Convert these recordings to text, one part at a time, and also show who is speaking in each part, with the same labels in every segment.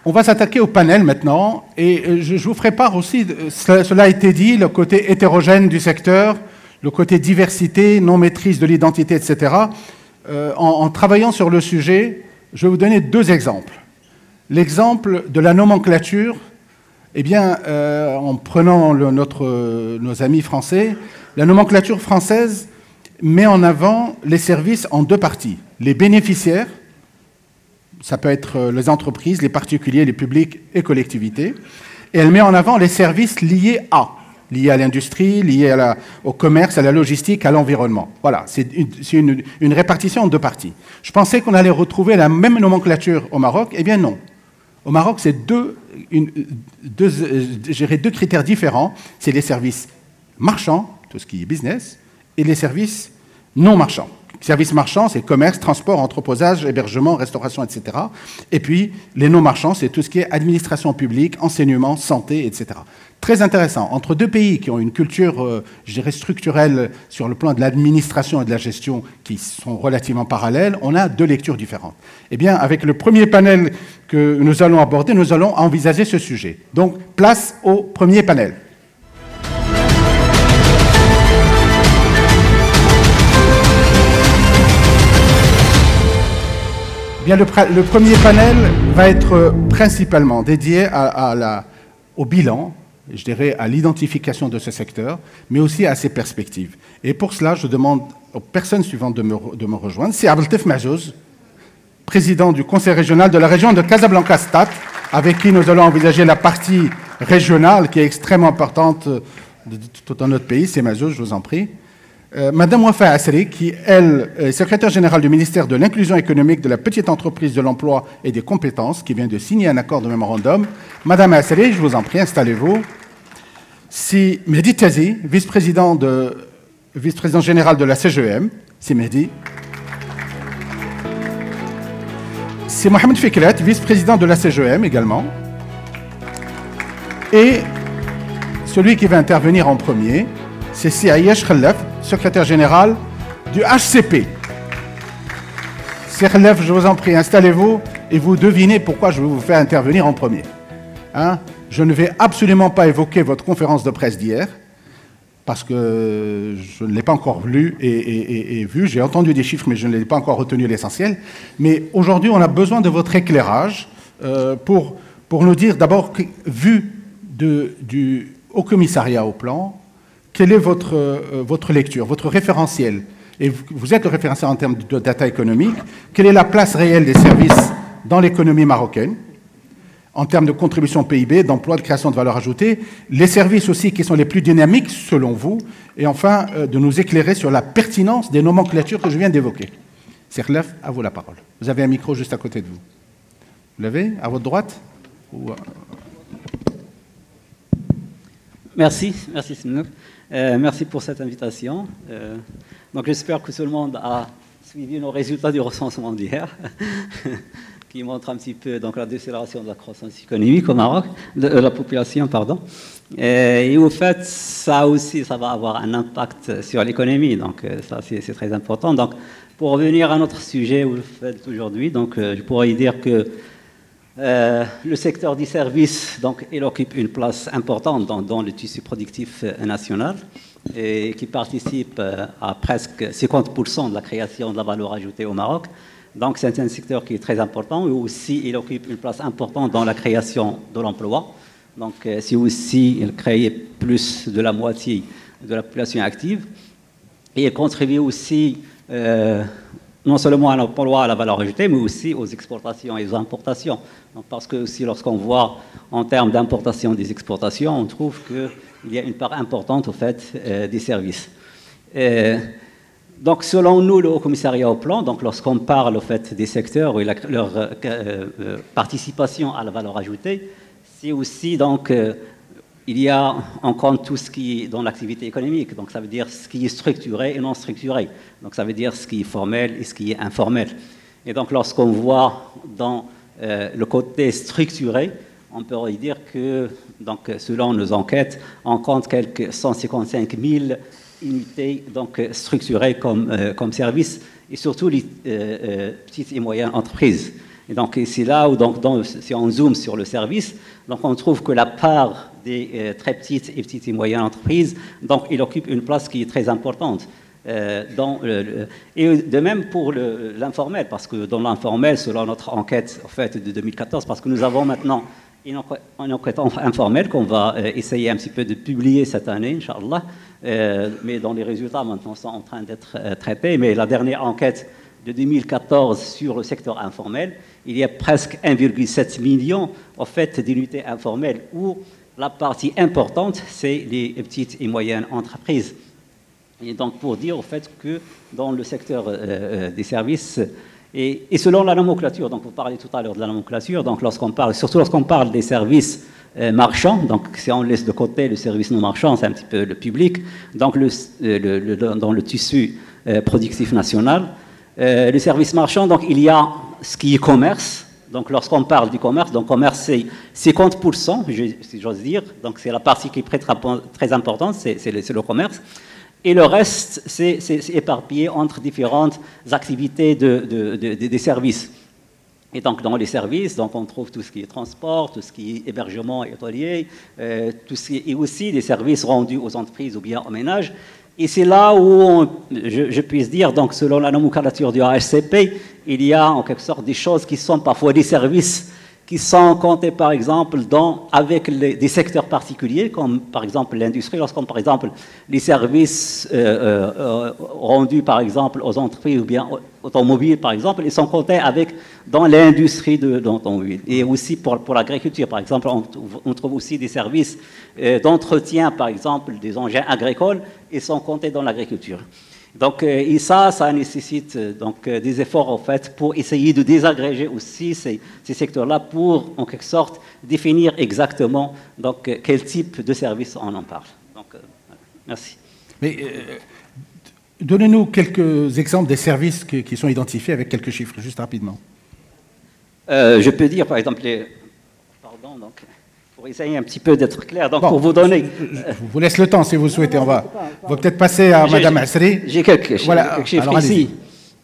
Speaker 1: On va s'attaquer au panel maintenant, et je vous ferai part aussi, cela a été dit, le côté hétérogène du secteur, le côté diversité, non-maîtrise de l'identité, etc. En travaillant sur le sujet, je vais vous donner deux exemples. L'exemple de la nomenclature, eh bien, en prenant nos amis français, la nomenclature française met en avant les services en deux parties. Les bénéficiaires, ça peut être les entreprises, les particuliers, les publics et collectivités, et elle met en avant les services liés à l'industrie, liés au commerce, à la logistique, à l'environnement. Voilà, c'est une répartition en deux parties. Je pensais qu'on allait retrouver la même nomenclature au Maroc, eh bien non. Au Maroc, c'est deux critères différents. C'est les services marchands, tout ce qui est business, et les services non marchands. Services marchands, c'est commerce, transport, entreposage, hébergement, restauration, etc. Et puis, les non marchands, c'est tout ce qui est administration publique, enseignement, santé, etc. Très intéressant. Entre deux pays qui ont une culture, je dirais, structurelle sur le plan de l'administration et de la gestion qui sont relativement parallèles, on a deux lectures différentes. Eh bien, avec le premier panel que nous allons aborder, nous allons envisager ce sujet. Donc, place au premier panel. Bien, le premier panel va être principalement dédié au bilan, je dirais à l'identification de ce secteur, mais aussi à ses perspectives. Et pour cela, je demande aux personnes suivantes de me rejoindre. C'est Abdeltif Mahjouz, président du conseil régional de la région de Casablanca-Stade, avec qui nous allons envisager la partie régionale qui est extrêmement importante dans notre pays. C'est Mahjouz, je vous en prie. Madame Wafa Asri, qui, elle, est secrétaire générale du ministère de l'Inclusion économique, de la petite entreprise, de l'emploi et des compétences, qui vient de signer un accord de mémorandum. Madame Asri, je vous en prie, installez-vous. C'est Mehdi Tazi, vice-président général de la CGEM. C'est Mehdi. C'est Mohamed Fikret, vice-président de la CGEM également. Et celui qui va intervenir en premier, c'est Siayesh Khallaf, secrétaire général du HCP. Khallaf, je vous en prie, installez-vous et vous devinez pourquoi je vais vous faire intervenir en premier. Hein? Je ne vais absolument pas évoquer votre conférence de presse d'hier, parce que je ne l'ai pas encore lu et vu. J'ai entendu des chiffres, mais je ne l'ai pas encore retenu l'essentiel. Mais aujourd'hui, on a besoin de votre éclairage pour nous dire, d'abord, vu du Haut Commissariat au plan, quelle est votre lecture, votre référentiel? Et vous êtes le référentiel en termes de data économique. Quelle est la place réelle des services dans l'économie marocaine, en termes de contribution au PIB, d'emploi, de création de valeur ajoutée? Les services aussi qui sont les plus dynamiques, selon vous. Et enfin, de nous éclairer sur la pertinence des nomenclatures que je viens d'évoquer. Khallaf, à vous la parole. Vous avez un micro juste à côté de vous. Vous l'avez à votre droite ou...
Speaker 2: Merci Sinouf. Merci pour cette invitation. Donc j'espère que tout le monde a suivi nos résultats du recensement d'hier, qui montre un petit peu donc, la décélération de la croissance économique au Maroc, de la population, pardon. Et au fait, ça aussi, ça va avoir un impact sur l'économie, donc ça c'est très important. Donc pour revenir à notre sujet aujourd'hui, donc je pourrais dire que le secteur des services, donc, il occupe une place importante dans le tissu productif national et qui participe à presque 50% de la création de la valeur ajoutée au Maroc. Donc c'est un secteur qui est très important et aussi il occupe une place importante dans la création de l'emploi. Donc c'est aussi, il crée plus de la moitié de la population active et il contribue aussi non seulement à l'emploi, à la valeur ajoutée, mais aussi aux exportations et aux importations. Donc, parce que aussi, lorsqu'on voit en termes d'importation et des exportations, on trouve qu'il y a une part importante, au fait, des services. Donc, selon nous, le Haut Commissariat au plan, donc lorsqu'on parle, au fait, des secteurs et leur participation à la valeur ajoutée, c'est aussi, donc, il y a en compte tout ce qui est dans l'activité économique, donc ça veut dire ce qui est structuré et non structuré. Donc ça veut dire ce qui est formel et ce qui est informel. Et donc lorsqu'on voit dans le côté structuré, on peut dire que, donc, selon nos enquêtes, on compte quelques 155 000 unités donc, structurées comme services, et surtout les petites et moyennes entreprises. Et donc c'est là où, donc, si on zoome sur le service, donc on trouve que la part des très petites et moyennes entreprises, donc il occupe une place qui est très importante. Et de même pour l'informel, parce que dans l'informel, selon notre enquête en fait, de 2014, parce que nous avons maintenant une enquête informelle qu'on va essayer un petit peu de publier cette année, Inch'Allah, mais dont les résultats maintenant sont en train d'être traités. Mais la dernière enquête de 2014 sur le secteur informel, il y a presque 1,7 million en fait, d'unités informelles où la partie importante, c'est les petites et moyennes entreprises. Et donc, pour dire au fait que dans le secteur des services, et selon la nomenclature, donc vous parlez tout à l'heure de la nomenclature, donc surtout lorsqu'on parle des services marchands, donc si on laisse de côté le service non marchand, c'est un petit peu le public, donc dans le tissu productif national, le service marchand, donc il y a ce qui est commerce. Donc, lorsqu'on parle du commerce, donc commerce, c'est 50%, si j'ose dire. Donc, c'est la partie qui est très importante, c'est le commerce. Et le reste, c'est éparpillé entre différentes activités des services. Et donc, dans les services, donc, on trouve tout ce qui est transport, tout ce qui est hébergement et hôtelier, et aussi des services rendus aux entreprises ou bien aux ménages. Et c'est là où je puisse dire, donc selon la nomenclature du ARCP, il y a en quelque sorte des choses qui sont parfois des services qui sont comptés par exemple avec des secteurs particuliers, comme par exemple l'industrie, lorsqu'on par exemple les services rendus par exemple aux entreprises ou bien automobiles par exemple, ils sont comptés dans l'industrie de l'automobile. Et aussi pour l'agriculture par exemple, on trouve aussi des services d'entretien par exemple des engins agricoles, ils sont comptés dans l'agriculture. Donc, et ça nécessite donc, des efforts en fait pour essayer de désagréger aussi ces secteurs-là pour, en quelque sorte, définir exactement donc, quel type de service on en parle. Donc, merci.
Speaker 1: Mais donnez-nous quelques exemples des services qui sont identifiés avec quelques chiffres, juste rapidement.
Speaker 2: Je peux dire, par exemple, Pardon, donc... Pour essayer un petit peu d'être clair, donc bon, pour vous donner...
Speaker 1: Je vous laisse le temps si vous souhaitez, on va peut-être passer à Madame Asri.
Speaker 2: J'ai quelques chiffres ici.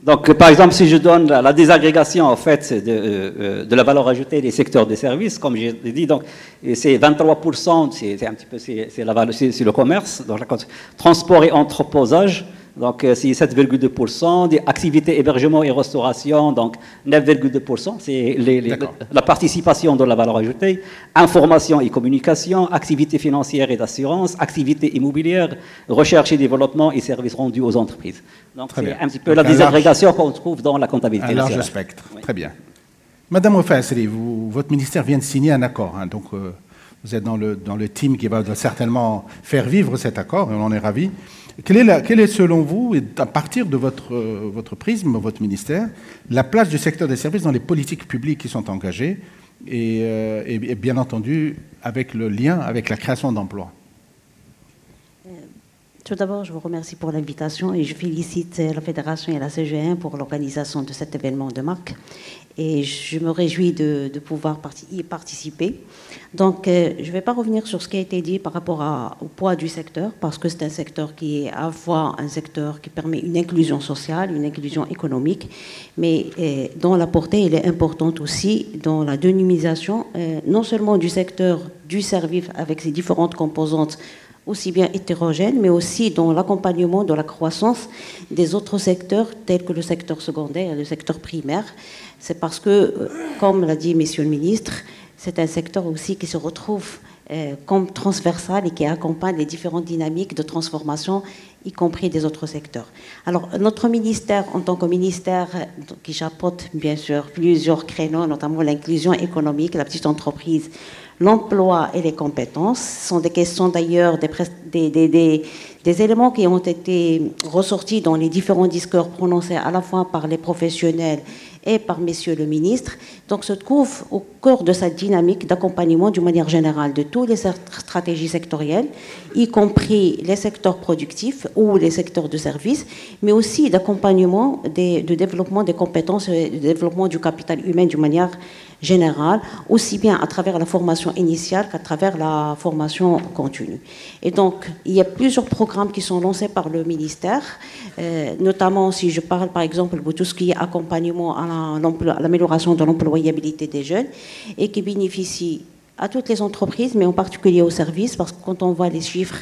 Speaker 2: Donc, par exemple, si je donne la désagrégation en fait, de la valeur ajoutée des secteurs de services, comme j'ai dit, donc c'est 23%, c'est un petit peu c'est le commerce, donc transport et entreposage. Donc, c'est 7,2%, des activités hébergement et restauration, donc 9,2%, c'est la participation de la valeur ajoutée, information et communication, activités financières et d'assurance, activités immobilières, recherche et développement et services rendus aux entreprises. Donc, c'est un petit peu la désagrégation qu'on trouve dans la comptabilité.
Speaker 1: Un large spectre, oui. Très bien. Madame Wafa Asri, votre ministère vient de signer un accord, hein, donc vous êtes dans le team qui va certainement faire vivre cet accord, et on en est ravis. Quelle est, selon vous, et à partir de votre prisme, votre ministère, la place du secteur des services dans les politiques publiques qui sont engagées et bien entendu avec le lien avec la création d'emplois?
Speaker 3: Tout d'abord, je vous remercie pour l'invitation et je félicite la Fédération et la CGN pour l'organisation de cet événement de marque. Et je me réjouis de pouvoir y participer. Donc, je ne vais pas revenir sur ce qui a été dit par rapport au poids du secteur, parce que c'est un secteur qui est à la fois un secteur qui permet une inclusion sociale, une inclusion économique, mais dont la portée elle est importante aussi dans la dynamisation, non seulement du secteur du service avec ses différentes composantes, aussi bien hétérogènes, mais aussi dans l'accompagnement de la croissance des autres secteurs, tels que le secteur secondaire et le secteur primaire. C'est parce que, comme l'a dit Monsieur le Ministre, c'est un secteur aussi qui se retrouve comme transversal et qui accompagne les différentes dynamiques de transformation, y compris des autres secteurs. Alors, notre ministère, en tant que ministère qui chapeaute bien sûr plusieurs créneaux, notamment l'inclusion économique, la petite entreprise, l'emploi et les compétences, sont des questions d'ailleurs, des éléments qui ont été ressortis dans les différents discours prononcés à la fois par les professionnels et par Monsieur le Ministre, donc se trouve au cœur de cette dynamique d'accompagnement d'une manière générale de toutes les stratégies sectorielles, y compris les secteurs productifs, ou les secteurs de services, mais aussi d'accompagnement, de développement des compétences et de développement du capital humain d'une manière générale, aussi bien à travers la formation initiale qu'à travers la formation continue. Et donc, il y a plusieurs programmes qui sont lancés par le ministère, notamment si je parle par exemple de tout ce qui est accompagnement à l'amélioration de l'employabilité des jeunes et qui bénéficient à toutes les entreprises, mais en particulier aux services, parce que quand on voit les chiffres,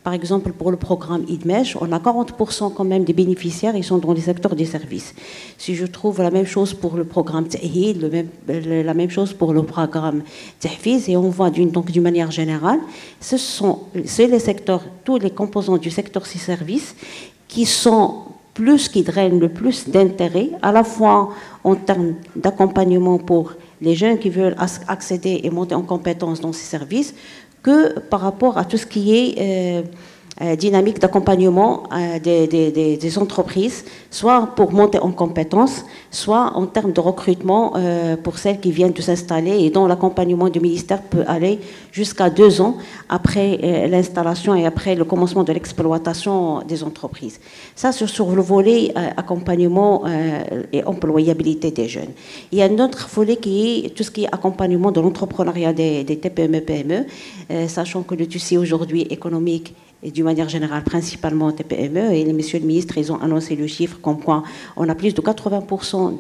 Speaker 3: par exemple, pour le programme IDMEJ, on a 40% quand même des bénéficiaires, ils sont dans les secteurs des services. Si je trouve la même chose pour le programme TAHID, la même chose pour le programme TAHFIZ, et on voit d'une manière générale, c'est les secteurs, tous les composants du secteur des services qui drainent le plus d'intérêt, à la fois en termes d'accompagnement pour les jeunes qui veulent accéder et monter en compétences dans ces services, que par rapport à tout ce qui est dynamique d'accompagnement des entreprises, soit pour monter en compétences, soit en termes de recrutement pour celles qui viennent de s'installer et dont l'accompagnement du ministère peut aller jusqu'à 2 ans après l'installation et après le commencement de l'exploitation des entreprises. Ça, sur le volet accompagnement et employabilité des jeunes. Il y a un autre volet qui est tout ce qui est accompagnement de l'entrepreneuriat des TPE-PME, sachant que le tissu aujourd'hui économique et d'une manière générale, principalement TPME, et les messieurs le ministre, ils ont annoncé le chiffre comme quoi on a plus de 80%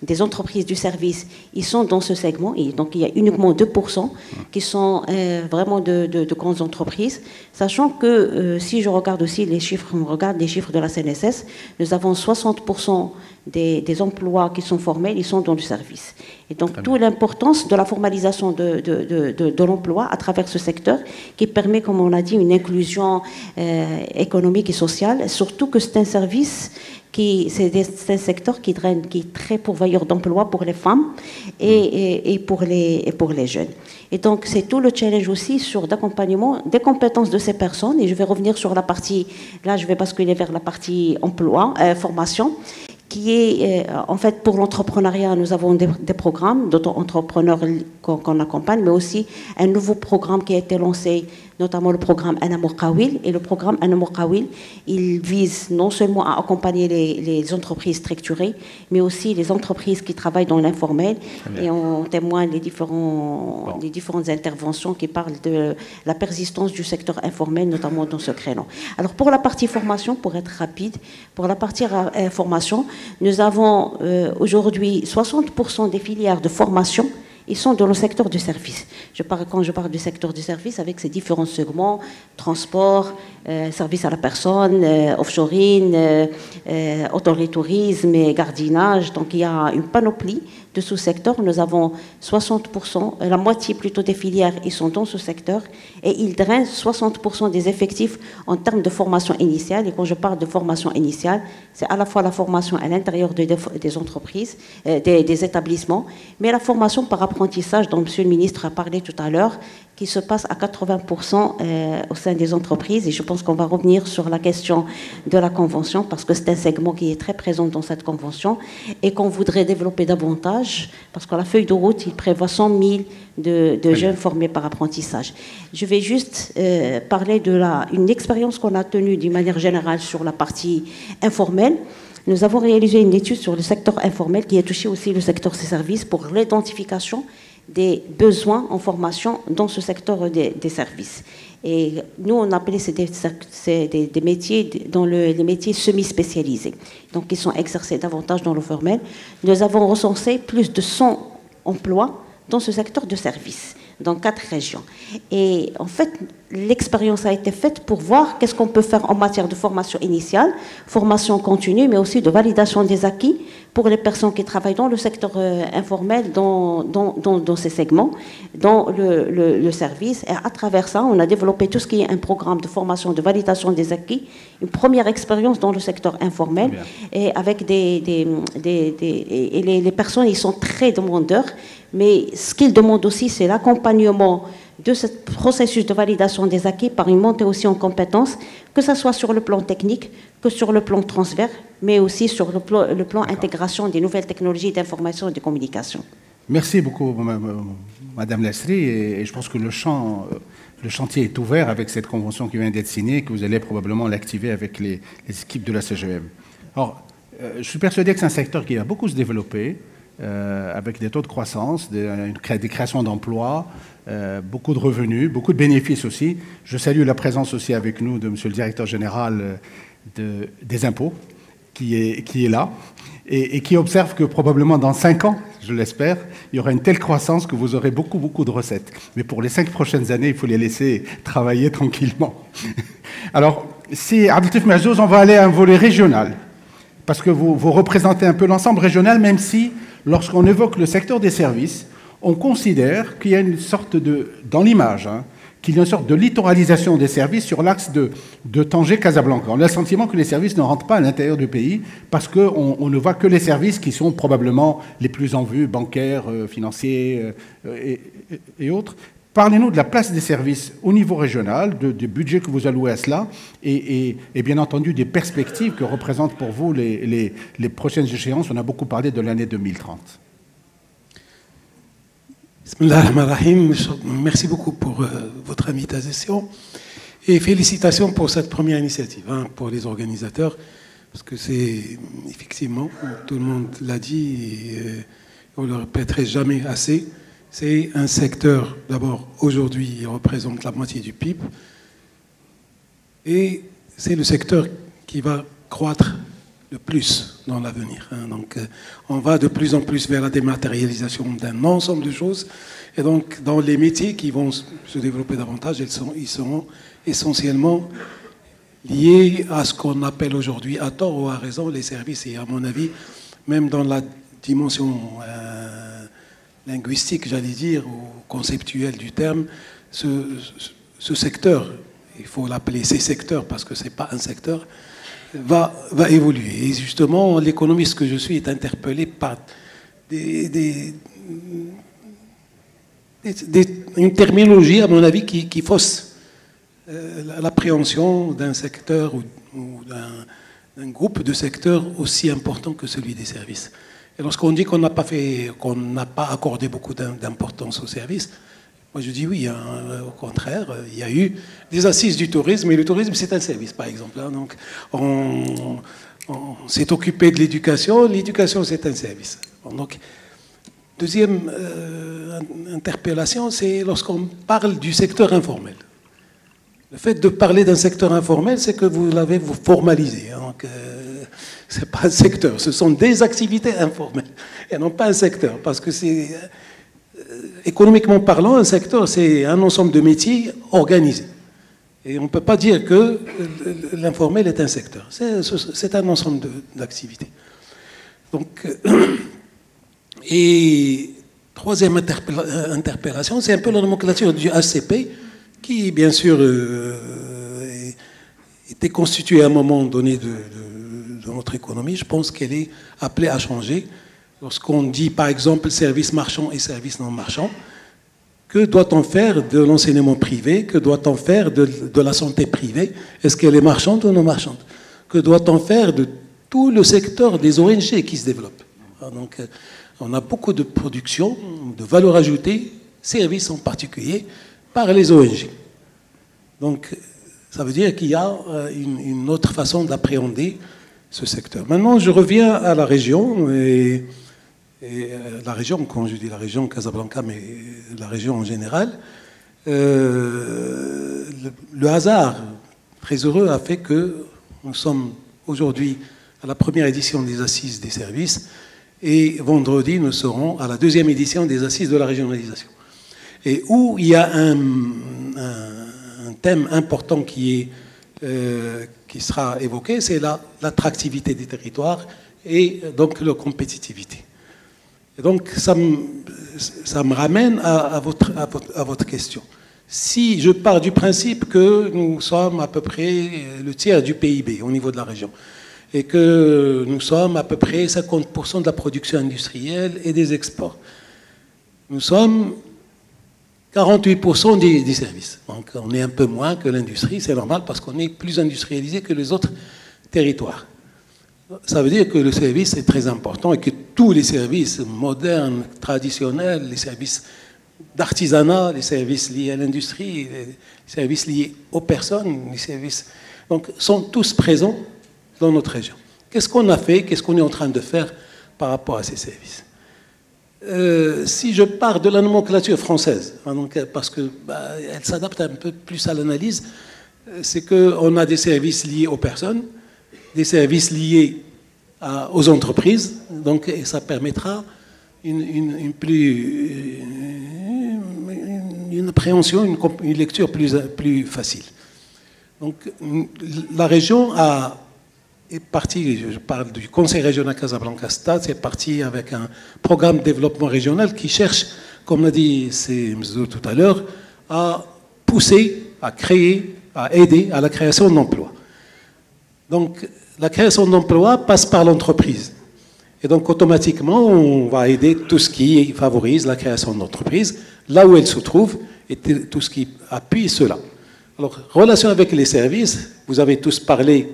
Speaker 3: des entreprises du service, ils sont dans ce segment, et donc il y a uniquement 2% qui sont vraiment de grandes entreprises, sachant que si je regarde aussi les chiffres, on regarde les chiffres de la CNSS, nous avons 60% des emplois qui sont formels, ils sont dans le service. Et donc, toute l'importance de la formalisation de l'emploi à travers ce secteur qui permet, comme on a dit, une inclusion économique et sociale, surtout que c'est un service c'est un secteur qui est très pourvoyeur d'emploi pour les femmes et pour les jeunes. Et donc, c'est tout le challenge aussi sur d'accompagnement des compétences de ces personnes. Et je vais revenir sur la partie, là, je vais basculer vers la partie emploi, formation, qui est, en fait, pour l'entrepreneuriat, nous avons des programmes d'auto-entrepreneurs qu'on accompagne, mais aussi un nouveau programme qui a été lancé, notamment le programme Anamou Qawil. Et le programme Anamou Qawil, il vise non seulement à accompagner les entreprises structurées, mais aussi les entreprises qui travaillent dans l'informel. Et on témoigne les différentes interventions qui parlent de la persistance du secteur informel, notamment dans ce créneau. Alors, pour la partie formation, pour être rapide, pour la partie formation, nous avons aujourd'hui 60% des filières de formation, ils sont dans le secteur du service. Quand je parle du secteur du service, avec ses différents segments, transport, service à la personne, offshoring, hôtellerie-tourisme et gardiennage. Donc il y a une panoplie de sous-secteurs. Nous avons 60%, la moitié plutôt des filières, ils sont dans ce secteur et ils drainent 60% des effectifs en termes de formation initiale. Et quand je parle de formation initiale, c'est à la fois la formation à l'intérieur des entreprises, des établissements, mais la formation par apprentissage dont M. le ministre a parlé tout à l'heure, qui se passe à 80% au sein des entreprises. Et je pense qu'on va revenir sur la question de la convention, parce que c'est un segment qui est très présent dans cette convention et qu'on voudrait développer davantage, parce que la feuille de route, il prévoit 100 000 de jeunes formés par apprentissage. Je vais juste parler une expérience qu'on a tenue d'une manière générale sur la partie informelle. Nous avons réalisé une étude sur le secteur informel qui a touché aussi le secteur des services pour l'identification des besoins en formation dans ce secteur des services. Et nous, on appelait des métiers, les métiers semi-spécialisés, donc qui sont exercés davantage dans le formel. Nous avons recensé plus de 100 emplois dans ce secteur de services, dans 4 régions. Et en fait, l'expérience a été faite pour voir qu'est-ce qu'on peut faire en matière de formation initiale, formation continue, mais aussi de validation des acquis pour les personnes qui travaillent dans le secteur informel, dans ces segments, dans le service. Et à travers ça, on a développé tout ce qui est un programme de formation, de validation des acquis, une première expérience dans le secteur informel, et avec les personnes, ils sont très demandeurs, mais ce qu'ils demandent aussi, c'est l'accompagnement de ce processus de validation des acquis par une montée aussi en compétences, que ce soit sur le plan technique, que sur le plan transverse, mais aussi sur le plan intégration des nouvelles technologies d'information et de communication.
Speaker 1: Merci beaucoup, Madame Leslie, et je pense que le champ le chantier est ouvert avec cette convention qui vient d'être signée, que vous allez probablement l'activer avec les équipes de la CGM. Alors, je suis persuadé que c'est un secteur qui va beaucoup se développer, avec des taux de croissance, des créations d'emplois, beaucoup de revenus, beaucoup de bénéfices aussi. Je salue la présence aussi avec nous de Monsieur le Directeur Général des Impôts, qui est là, et qui observe que probablement dans 5 ans, je l'espère, il y aura une telle croissance que vous aurez beaucoup de recettes. Mais pour les 5 prochaines années, il faut les laisser travailler tranquillement. Alors, si Abdeltif Mahzouz, on va aller à un volet régional, parce que vous représentez un peu l'ensemble régional, même si, lorsqu'on évoque le secteur des services, on considère qu'il y a une sorte dans l'image, qu'il y a une sorte de littoralisation des services sur l'axe de Tanger-Casablanca. On a le sentiment que les services ne rentrent pas à l'intérieur du pays parce qu'on ne voit que les services qui sont probablement les plus en vue, bancaires, financiers et autres. Parlez-nous de la place des services au niveau régional, du budget que vous allouez à cela et bien entendu des perspectives que représentent pour vous les prochaines échéances. On a beaucoup parlé de l'année 2030.
Speaker 4: Merci beaucoup pour votre invitation et félicitations pour cette première initiative, pour les organisateurs, parce que c'est effectivement, tout le monde l'a dit, et on ne le répéterait jamais assez, c'est un secteur, d'abord aujourd'hui, il représente la moitié du PIB, et c'est le secteur qui va croître le plus dans l'avenir. Donc, on va de plus en plus vers la dématérialisation d'un ensemble de choses. Et donc, dans les métiers qui vont se développer davantage, ils seront essentiellement liés à ce qu'on appelle aujourd'hui, à tort ou à raison, les services. Et à mon avis, même dans la dimension linguistique, j'allais dire, ou conceptuelle du terme, ce secteur, il faut l'appeler ces secteurs parce que ce n'est pas un secteur, va évoluer. Et justement, l'économiste que je suis est interpellé par une terminologie, à mon avis, qui fausse l'appréhension d'un secteur ou d'un groupe de secteurs aussi important que celui des services. Et lorsqu'on dit qu'on n'a pas accordé beaucoup d'importance aux services, moi je dis oui, au contraire, il y a eu des assises du tourisme, et le tourisme c'est un service par exemple. Donc on s'est occupé de l'éducation c'est un service. Donc, deuxième interpellation, c'est lorsqu'on parle du secteur informel. Le fait de parler d'un secteur informel, c'est que vous l'avez formalisé. Donc, ce n'est pas un secteur, ce sont des activités informelles, et non pas un secteur, parce que c'est... économiquement parlant, un secteur, c'est un ensemble de métiers organisés. Et on ne peut pas dire que l'informel est un secteur. C'est un ensemble d'activités. Donc, et troisième interpellation, c'est un peu la nomenclature du HCP, qui, bien sûr, était constituée à un moment donné de notre économie. Je pense qu'elle est appelée à changer. Lorsqu'on dit, par exemple, services marchands et services non marchands, que doit-on faire de l'enseignement privé? Que doit-on faire de la santé privée? Est-ce qu'elle est marchande ou non marchande? Que doit-on faire de tout le secteur des ONG qui se développent? Donc, on a beaucoup de production, de valeur ajoutée, services en particulier, par les ONG. Donc, ça veut dire qu'il y a une autre façon d'appréhender ce secteur. Maintenant, je reviens à la région, et la région, quand je dis la région Casablanca, mais la région en général, le hasard très heureux a fait que nous sommes aujourd'hui à la première édition des Assises des services, et vendredi, nous serons à la deuxième édition des Assises de la régionalisation. Et où il y a un thème important qui sera évoqué, c'est l'attractivité des territoires et donc leur compétitivité. Et donc, ça me ramène à votre question. Si je pars du principe que nous sommes à peu près le tiers du PIB au niveau de la région, et que nous sommes à peu près 50% de la production industrielle et des exports, nous sommes 48% des services. Donc on est un peu moins que l'industrie, c'est normal parce qu'on est plus industrialisé que les autres territoires. Ça veut dire que le service est très important et que tous les services modernes, traditionnels, les services d'artisanat, les services liés à l'industrie, les services liés aux personnes, les services... Donc, sont tous présents dans notre région. Qu'est-ce qu'on a fait? Qu'est-ce qu'on est en train de faire par rapport à ces services? Si je pars de la nomenclature française, donc, parce qu'elle s'adapte un peu plus à l'analyse, c'est qu'on a des services liés aux personnes, des services liés aux entreprises, donc et ça permettra une appréhension, une lecture plus facile. Donc la région est partie, je parle du Conseil régional Casablanca-Stade, c'est parti avec un programme de développement régional qui cherche, comme l'a dit Mzo tout à l'heure, à pousser, à créer, à aider à la création d'emplois. Donc la création d'emplois passe par l'entreprise. Et donc automatiquement, on va aider tout ce qui favorise la création d'entreprises, là où elle se trouve, et tout ce qui appuie cela. Alors, relation avec les services, vous avez tous parlé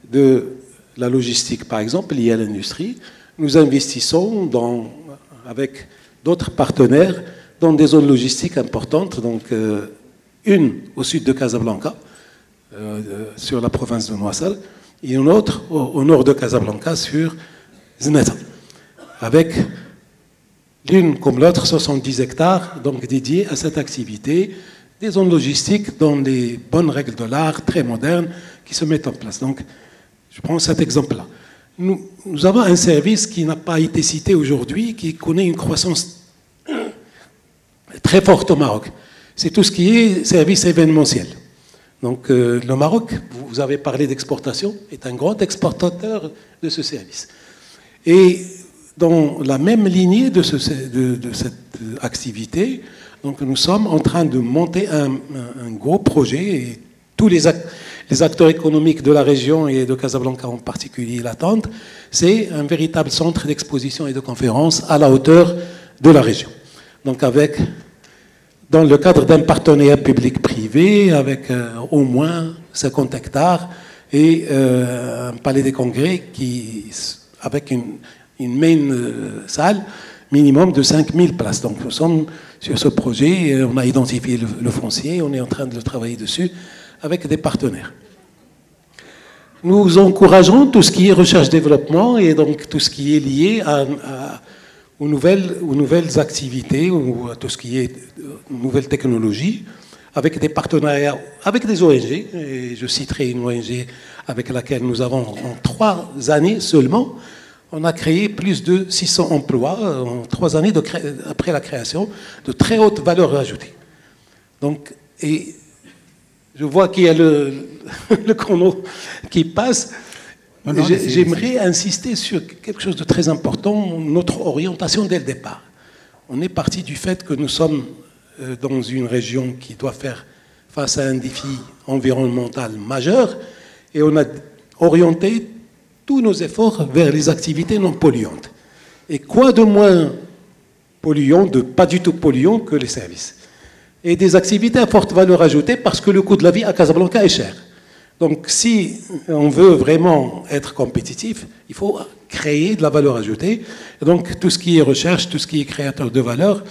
Speaker 4: de la logistique, par exemple, liée à l'industrie. Nous investissons avec d'autres partenaires dans des zones logistiques importantes, donc une au sud de Casablanca, sur la province de Nouassal, et une autre au nord de Casablanca, sur Zneta, avec l'une comme l'autre 70 hectares donc dédiés à cette activité, des zones logistiques dans les bonnes règles de l'art, très modernes, qui se mettent en place. Donc, je prends cet exemple-là. Nous avons un service qui n'a pas été cité aujourd'hui, qui connaît une croissance très forte au Maroc. C'est tout ce qui est service événementiel. Donc, le Maroc, vous avez parlé d'exportation, est un grand exportateur de ce service. Et dans la même lignée de cette activité, donc nous sommes en train de monter un gros projet, et tous les acteurs économiques de la région et de Casablanca en particulier l'attendent. C'est un véritable centre d'exposition et de conférences à la hauteur de la région. Donc dans le cadre d'un partenariat public-privé avec au moins 50 hectares et un palais des congrès avec une main salle minimum de 5000 places. Donc nous sommes sur ce projet, on a identifié le foncier, on est en train de le travailler dessus avec des partenaires. Nous encourageons tout ce qui est recherche-développement et donc tout ce qui est lié aux nouvelles activités, ou à tout ce qui est nouvelles technologies, avec des partenariats, avec des ONG. Et je citerai une ONG avec laquelle nous avons, en 3 années seulement, on a créé plus de 600 emplois en 3 années après la création, de très haute valeur ajoutée. Donc, et je vois qu'il y a le chrono qui passe. J'aimerais insister sur quelque chose de très important, notre orientation dès le départ. On est parti du fait que nous sommes dans une région qui doit faire face à un défi environnemental majeur, et on a orienté tous nos efforts vers les activités non polluantes. Et quoi de moins polluant, pas du tout polluant que les services. Et des activités à forte valeur ajoutée parce que le coût de la vie à Casablanca est cher. Donc si on veut vraiment être compétitif, il faut créer de la valeur ajoutée. Et donc tout ce qui est recherche, tout ce qui est créateur de valeur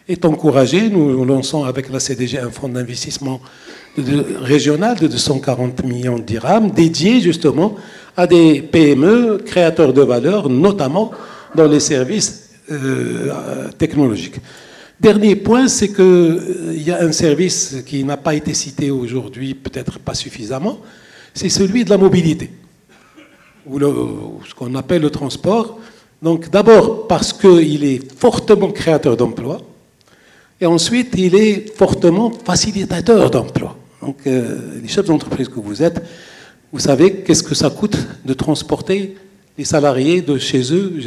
Speaker 4: est encouragé. Nous lançons avec la CDG un fonds d'investissement régional de 240 millions de dirhams dédié justement à des PME créateurs de valeur, notamment dans les services technologiques. Dernier point, c'est qu'il y a un service qui n'a pas été cité aujourd'hui, peut-être pas suffisamment, c'est celui de la mobilité, ou ce qu'on appelle le transport. Donc d'abord parce qu'il est fortement créateur d'emplois, et ensuite il est fortement facilitateur d'emplois. Donc les chefs d'entreprise que vous êtes, vous savez qu'est-ce que ça coûte de transporter les salariés de chez eux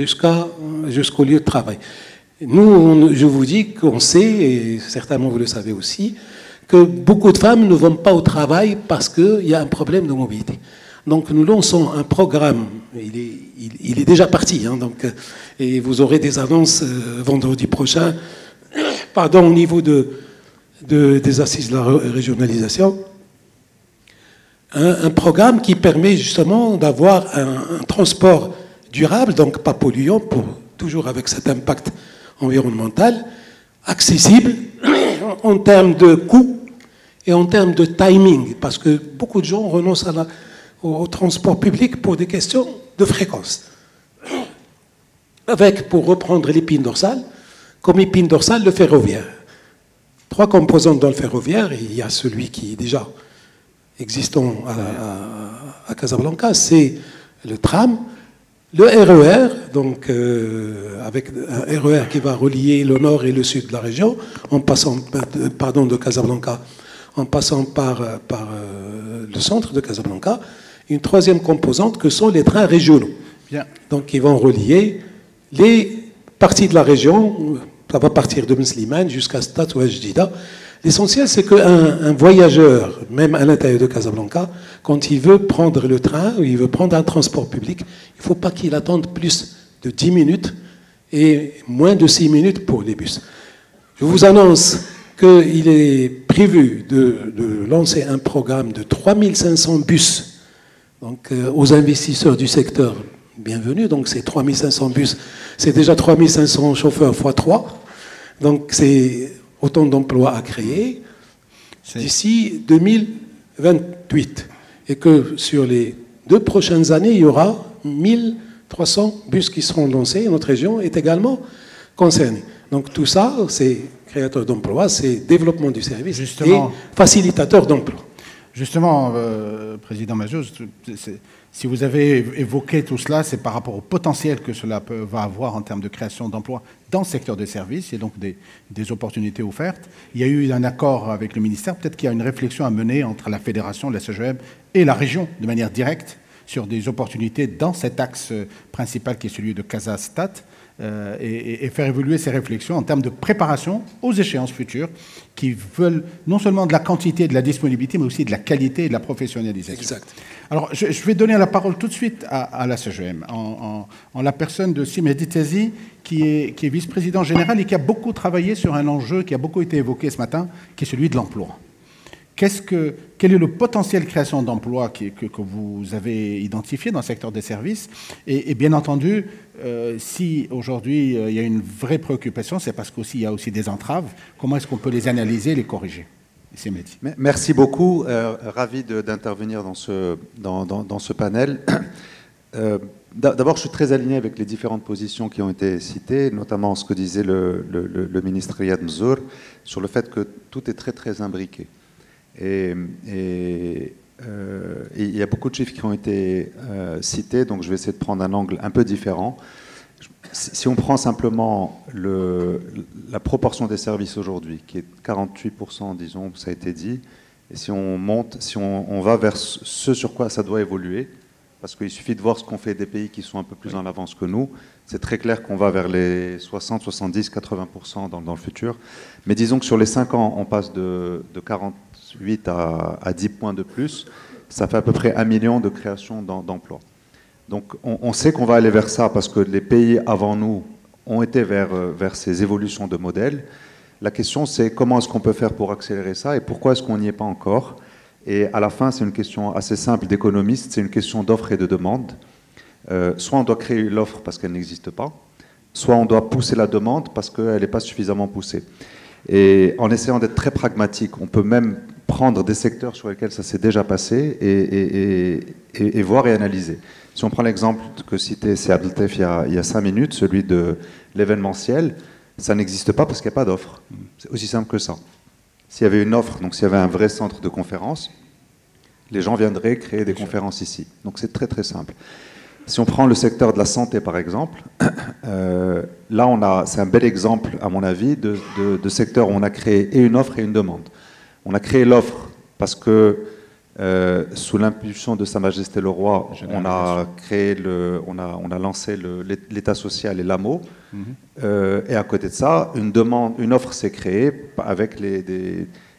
Speaker 4: jusqu'au lieu de travail. Nous, je vous dis qu'on sait, et certainement vous le savez aussi, que beaucoup de femmes ne vont pas au travail parce qu'il y a un problème de mobilité. Donc nous lançons un programme, il est déjà parti, hein, donc, et vous aurez des annonces vendredi prochain, au niveau des assises de la régionalisation, un programme qui permet justement d'avoir un transport durable, donc pas polluant, toujours avec cet impact environnemental, accessible en termes de coût et en termes de timing, parce que beaucoup de gens renoncent au transport public pour des questions de fréquence. Avec, pour reprendre l'épine dorsale, comme épine dorsale, le ferroviaire. 3 composantes dans le ferroviaire, et il y a celui qui est déjà existant à Casablanca, c'est le tram, le RER, donc avec un RER qui va relier le nord et le sud de la région, en passant de Casablanca, en passant par le centre de Casablanca. Une troisième composante que sont les trains régionaux. Bien. Donc ils vont relier les parties de la région, ça va partir de Mslimane jusqu'à Stade ou Jdida. L'essentiel, c'est qu'un voyageur, même à l'intérieur de Casablanca, quand il veut prendre le train ou il veut prendre un transport public, il ne faut pas qu'il attende plus de 10 minutes et moins de 6 minutes pour les bus. Je vous annonce qu'il est prévu de lancer un programme de 3500 bus donc, aux investisseurs du secteur. Bienvenue, donc c'est 3500 bus, c'est déjà 3500 chauffeurs x 3, donc c'est autant d'emplois à créer d'ici 2028. Et que sur les 2 prochaines années, il y aura 1300 bus qui seront lancés et notre région est également concernée. Donc tout ça, c'est créateur d'emplois, c'est développement du service et facilitateur d'emplois.
Speaker 1: Justement, Président Majot, si vous avez évoqué tout cela, c'est par rapport au potentiel que cela va avoir en termes de création d'emplois dans le secteur des services et donc des opportunités offertes. Il y a eu un accord avec le ministère. Peut-être qu'il y a une réflexion à mener entre la fédération, la CGM et la région de manière directe sur des opportunités dans cet axe principal qui est celui de Casa-Stade et faire évoluer ces réflexions en termes de préparation aux échéances futures qui veulent non seulement de la quantité et de la disponibilité, mais aussi de la qualité et de la professionnalisation. Exact. Alors, je vais donner la parole tout de suite à la CGM, en la personne de Simedi Tezi, qui est vice-président général et qui a beaucoup travaillé sur un enjeu qui a beaucoup été évoqué ce matin, qui est celui de l'emploi. Quel est le potentiel de création d'emplois que vous avez identifié dans le secteur des services et bien entendu, si aujourd'hui il y a une vraie préoccupation, c'est parce qu'il y a aussi des entraves. Comment est-ce qu'on peut les analyser et les corriger?
Speaker 5: Merci beaucoup. Ravi d'intervenir dans ce panel. D'abord, je suis très aligné avec les différentes positions qui ont été citées, notamment ce que disait le ministre Riyad Mzour sur le fait que tout est très, très imbriqué. Et il y a beaucoup de chiffres qui ont été cités, donc je vais essayer de prendre un angle un peu différent. Si on prend simplement la proportion des services aujourd'hui, qui est 48%, disons, ça a été dit, et si on monte, si on va vers ce sur quoi ça doit évoluer, parce qu'il suffit de voir ce qu'on fait des pays qui sont un peu plus en avance que nous, c'est très clair qu'on va vers les 60, 70, 80% dans le futur. Mais disons que sur les 5 ans, on passe de 48 à 10 points de plus, ça fait à peu près 1 million de créations d'emplois. Donc on sait qu'on va aller vers ça parce que les pays avant nous ont été vers ces évolutions de modèles. La question c'est comment est-ce qu'on peut faire pour accélérer ça et pourquoi est-ce qu'on n'y est pas encore. Et à la fin c'est une question assez simple d'économiste, c'est une question d'offre et de demande. Soit on doit créer l'offre parce qu'elle n'existe pas, soit on doit pousser la demande parce qu'elle n'est pas suffisamment poussée. Et en essayant d'être très pragmatique, on peut même prendre des secteurs sur lesquels ça s'est déjà passé et voir et analyser. Si on prend l'exemple que citait Abdeltef il y a 5 minutes, celui de l'événementiel, ça n'existe pas parce qu'il n'y a pas d'offre. C'est aussi simple que ça. S'il y avait une offre, donc s'il y avait un vrai centre de conférence, les gens viendraient créer des conférences ici. Donc c'est très très simple. Si on prend le secteur de la santé par exemple, là c'est un bel exemple à mon avis de secteur où on a créé et une offre et une demande. On a créé l'offre parce que sous l'impulsion de Sa Majesté le Roi, on a lancé l'État social et l'AMO. Et à côté de ça, une offre s'est créée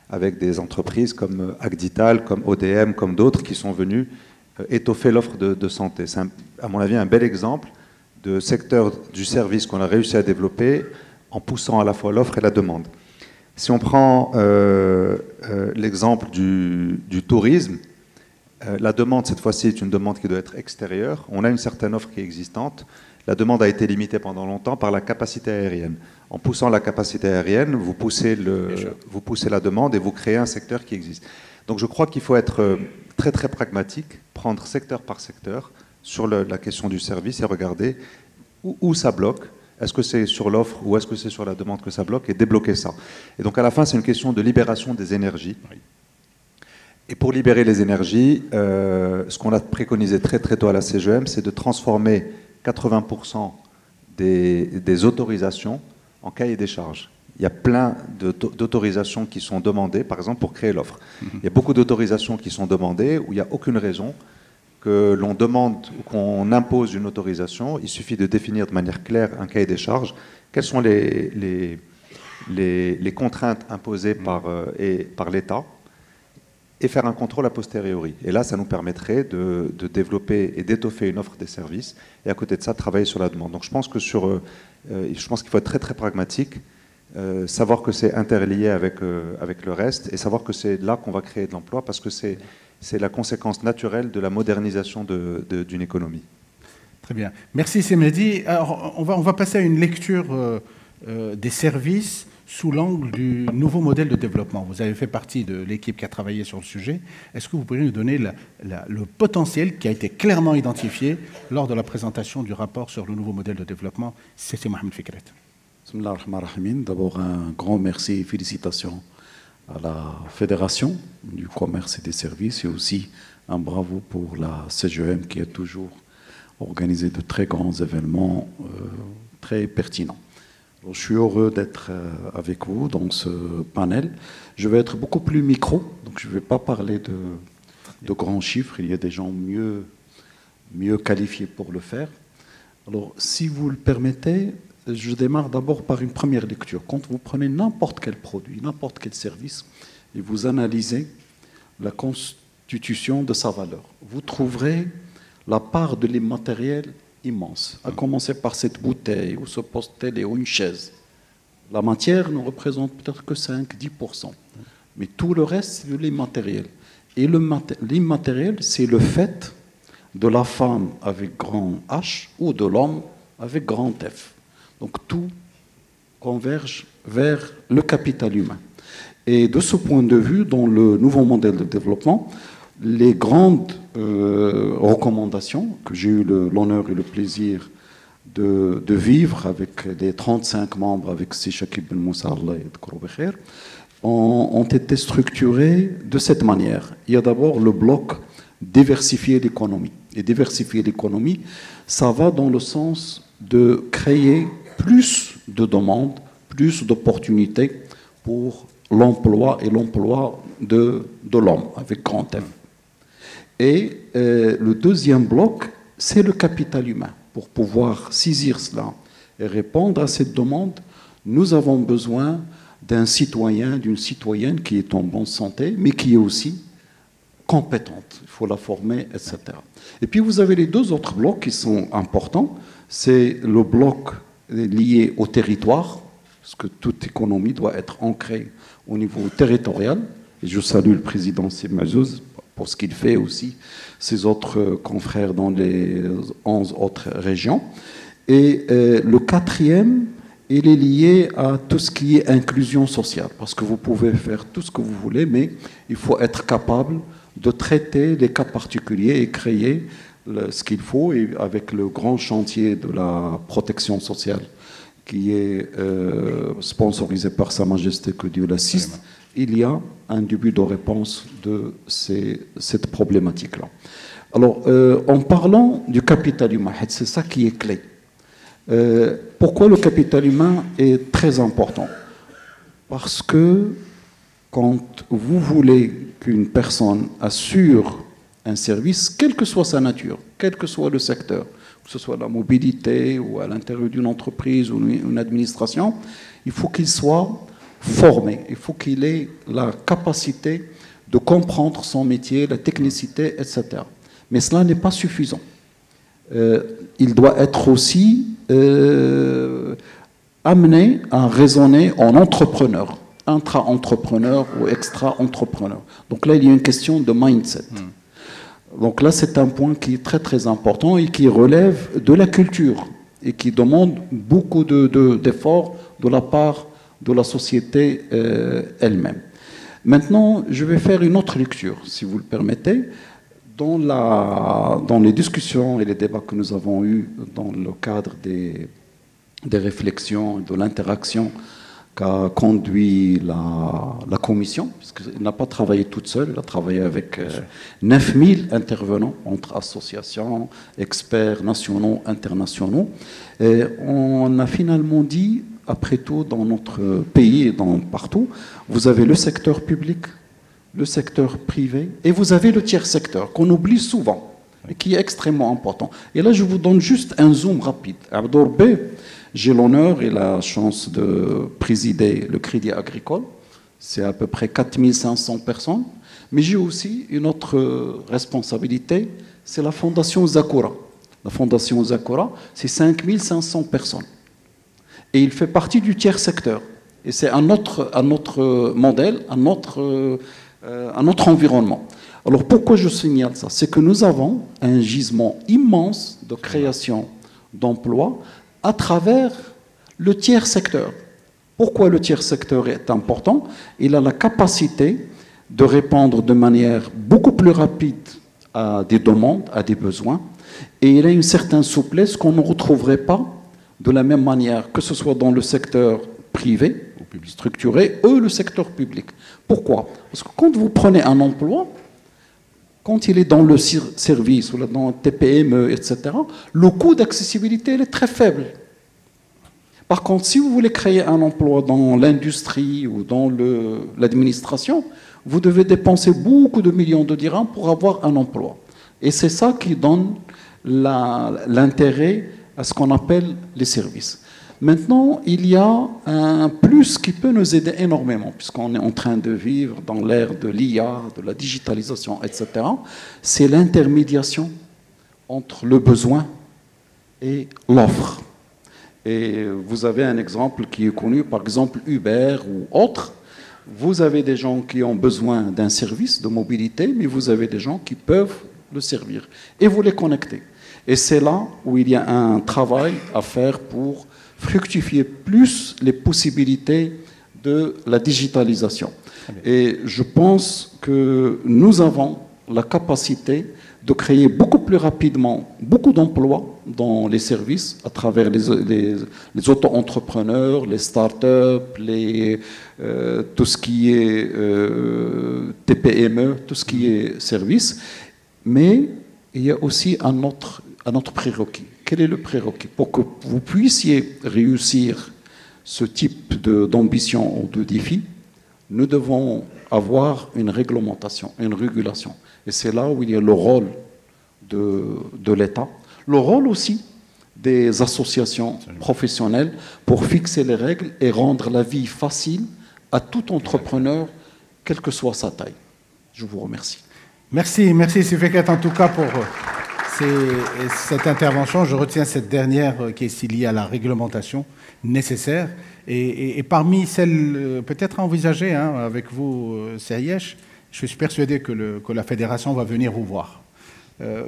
Speaker 5: avec des entreprises comme Agdital, comme ODM, comme d'autres qui sont venus étoffer l'offre de santé. C'est à mon avis un bel exemple de secteur du service qu'on a réussi à développer en poussant à la fois l'offre et la demande. Si on prend l'exemple du tourisme, la demande cette fois-ci est une demande qui doit être extérieure. On a une certaine offre qui est existante. La demande a été limitée pendant longtemps par la capacité aérienne. En poussant la capacité aérienne, vous poussez la demande et vous créez un secteur qui existe. Donc je crois qu'il faut être très très pragmatique, prendre secteur par secteur sur la question du service et regarder où ça bloque. Est-ce que c'est sur l'offre ou est-ce que c'est sur la demande que ça bloque et débloquer ça. Et donc à la fin, c'est une question de libération des énergies. Oui. Et pour libérer les énergies, ce qu'on a préconisé très très tôt à la CGM, c'est de transformer 80% des autorisations en cahier des charges. Il y a plein d'autorisations qui sont demandées, par exemple, pour créer l'offre. Il y a beaucoup d'autorisations qui sont demandées où il n'y a aucune raison que l'on demande ou qu'on impose une autorisation. Il suffit de définir de manière claire un cahier des charges. Quelles sont les contraintes imposées par l'État et faire un contrôle a posteriori. Et là, ça nous permettrait de développer et d'étoffer une offre des services et à côté de ça, travailler sur la demande. Donc je pense que je pense qu'il faut être très très pragmatique, savoir que c'est interlié avec le reste et savoir que c'est là qu'on va créer de l'emploi parce que c'est la conséquence naturelle de la modernisation d'une économie.
Speaker 1: Très bien. Merci Semedi. Alors on va passer à une lecture des services sous l'angle du nouveau modèle de développement. Vous avez fait partie de l'équipe qui a travaillé sur le sujet. Est-ce que vous pourriez nous donner le potentiel qui a été clairement identifié lors de la présentation du rapport sur le nouveau modèle de développement? C'est Mohamed Fikret.
Speaker 6: Bismillah ar-Rahman ar-Rahim. D'abord, un grand merci et félicitations à la Fédération du commerce et des services et aussi un bravo pour la CGM qui a toujours organisé de très grands événements très pertinents. Je suis heureux d'être avec vous dans ce panel. Je vais être beaucoup plus micro, donc je ne vais pas parler de grands chiffres. Il y a des gens mieux qualifiés pour le faire. Alors, si vous le permettez, je démarre d'abord par une première lecture. Quand vous prenez n'importe quel produit, n'importe quel service, et vous analysez la constitution de sa valeur, vous trouverez la part de l'immatériel immense, à commencer par cette bouteille ou ce post-télé ou une chaise. La matière ne représente peut-être que 5-10%, mais tout le reste, c'est de l'immatériel. Et l'immatériel, c'est le fait de la femme avec grand H ou de l'homme avec grand F. Donc tout converge vers le capital humain. Et de ce point de vue, dans le nouveau modèle de développement, les grandes recommandations que j'ai eu l'honneur et le plaisir de vivre avec les 35 membres, avec Shakib Ben Moussa, Allah yadhkuru bikhair, ont été structurées de cette manière. Il y a d'abord le bloc diversifier l'économie. Et diversifier l'économie, ça va dans le sens de créer plus de demandes, plus d'opportunités pour l'emploi et l'emploi de l'homme, avec grand M. Et le deuxième bloc, c'est le capital humain. Pour pouvoir saisir cela et répondre à cette demande, nous avons besoin d'un citoyen, d'une citoyenne qui est en bonne santé, mais qui est aussi compétente. Il faut la former, etc. Et puis vous avez les deux autres blocs qui sont importants. C'est le bloc lié au territoire, parce que toute économie doit être ancrée au niveau territorial. Et je salue le président Mazouz pour ce qu'il fait aussi, ses autres confrères dans les 11 autres régions. Et le quatrième, il est lié à tout ce qui est inclusion sociale, parce que vous pouvez faire tout ce que vous voulez, mais il faut être capable de traiter les cas particuliers et créer ce qu'il faut, et avec le grand chantier de la protection sociale qui est sponsorisé par Sa Majesté, que Dieu l'assiste, il y a un début de réponse de cette problématique-là. Alors, en parlant du capital humain, c'est ça qui est clé. Pourquoi le capital humain est très important? Parce que quand vous voulez qu'une personne assure un service, quelle que soit sa nature, quel que soit le secteur, que ce soit la mobilité ou à l'intérieur d'une entreprise ou une administration, il faut qu'il soit formé, il faut qu'il ait la capacité de comprendre son métier, la technicité, etc. Mais cela n'est pas suffisant. Il doit être aussi amené à raisonner en entrepreneur, intra-entrepreneur ou extra-entrepreneur. Donc là, il y a une question de mindset. Donc là, c'est un point qui est très très important et qui relève de la culture et qui demande beaucoup d'efforts de la part de la société elle-même. Maintenant, je vais faire une autre lecture, si vous le permettez. Dans les discussions et les débats que nous avons eus dans le cadre des réflexions et de l'interaction qu'a conduit la commission, parce qu'elle n'a pas travaillé toute seule, elle a travaillé avec 9000 intervenants entre associations, experts nationaux, internationaux. Et on a finalement dit, après tout, dans notre pays et partout, vous avez le secteur public, le secteur privé, et vous avez le tiers secteur, qu'on oublie souvent, et qui est extrêmement important. Et là, je vous donne juste un zoom rapide. À Abdorbé, j'ai l'honneur et la chance de présider le Crédit Agricole. C'est à peu près 4500 personnes. Mais j'ai aussi une autre responsabilité, c'est la Fondation Zakura. La Fondation Zakura, c'est 5500 personnes. Et il fait partie du tiers secteur. Et c'est un autre modèle, un autre environnement. Alors pourquoi je signale ça? C'est que nous avons un gisement immense de création d'emplois à travers le tiers secteur. Pourquoi le tiers secteur est important? Il a la capacité de répondre de manière beaucoup plus rapide à des demandes, à des besoins, et il a une certaine souplesse qu'on ne retrouverait pas de la même manière, que ce soit dans le secteur privé, structuré, ou le secteur public. Pourquoi? Parce que quand vous prenez un emploi, quand il est dans le service, ou dans le TPME, etc., le coût d'accessibilité est très faible. Par contre, si vous voulez créer un emploi dans l'industrie ou dans l'administration, vous devez dépenser beaucoup de millions de dirhams pour avoir un emploi. Et c'est ça qui donne l'intérêt à ce qu'on appelle les services. Maintenant, il y a un plus qui peut nous aider énormément, puisqu'on est en train de vivre dans l'ère de l'IA, de la digitalisation, etc. C'est l'intermédiation entre le besoin et l'offre. Et vous avez un exemple qui est connu, par exemple Uber ou autre. Vous avez des gens qui ont besoin d'un service de mobilité, mais vous avez des gens qui peuvent le servir. Et vous les connectez. Et c'est là où il y a un travail à faire pour fructifier plus les possibilités de la digitalisation. Et je pense que nous avons la capacité de créer beaucoup plus rapidement beaucoup d'emplois dans les services à travers les auto-entrepreneurs, les start-up, tout ce qui est TPME, tout ce qui est service. Mais il y a aussi un autre prérequis. Quel est le prérequis? Pour que vous puissiez réussir ce type d'ambition ou de défi, nous devons avoir une réglementation, une régulation. Et c'est là où il y a le rôle de l'État, le rôle aussi des associations professionnelles pour fixer les règles et rendre la vie facile à tout entrepreneur, quelle que soit sa taille. Je vous remercie.
Speaker 1: Merci Sifeket en tout cas pour cette intervention. Je retiens cette dernière qui est liée à la réglementation nécessaire. Et parmi celles peut-être à envisager avec vous, Seryesh, je suis persuadé que la fédération va venir vous voir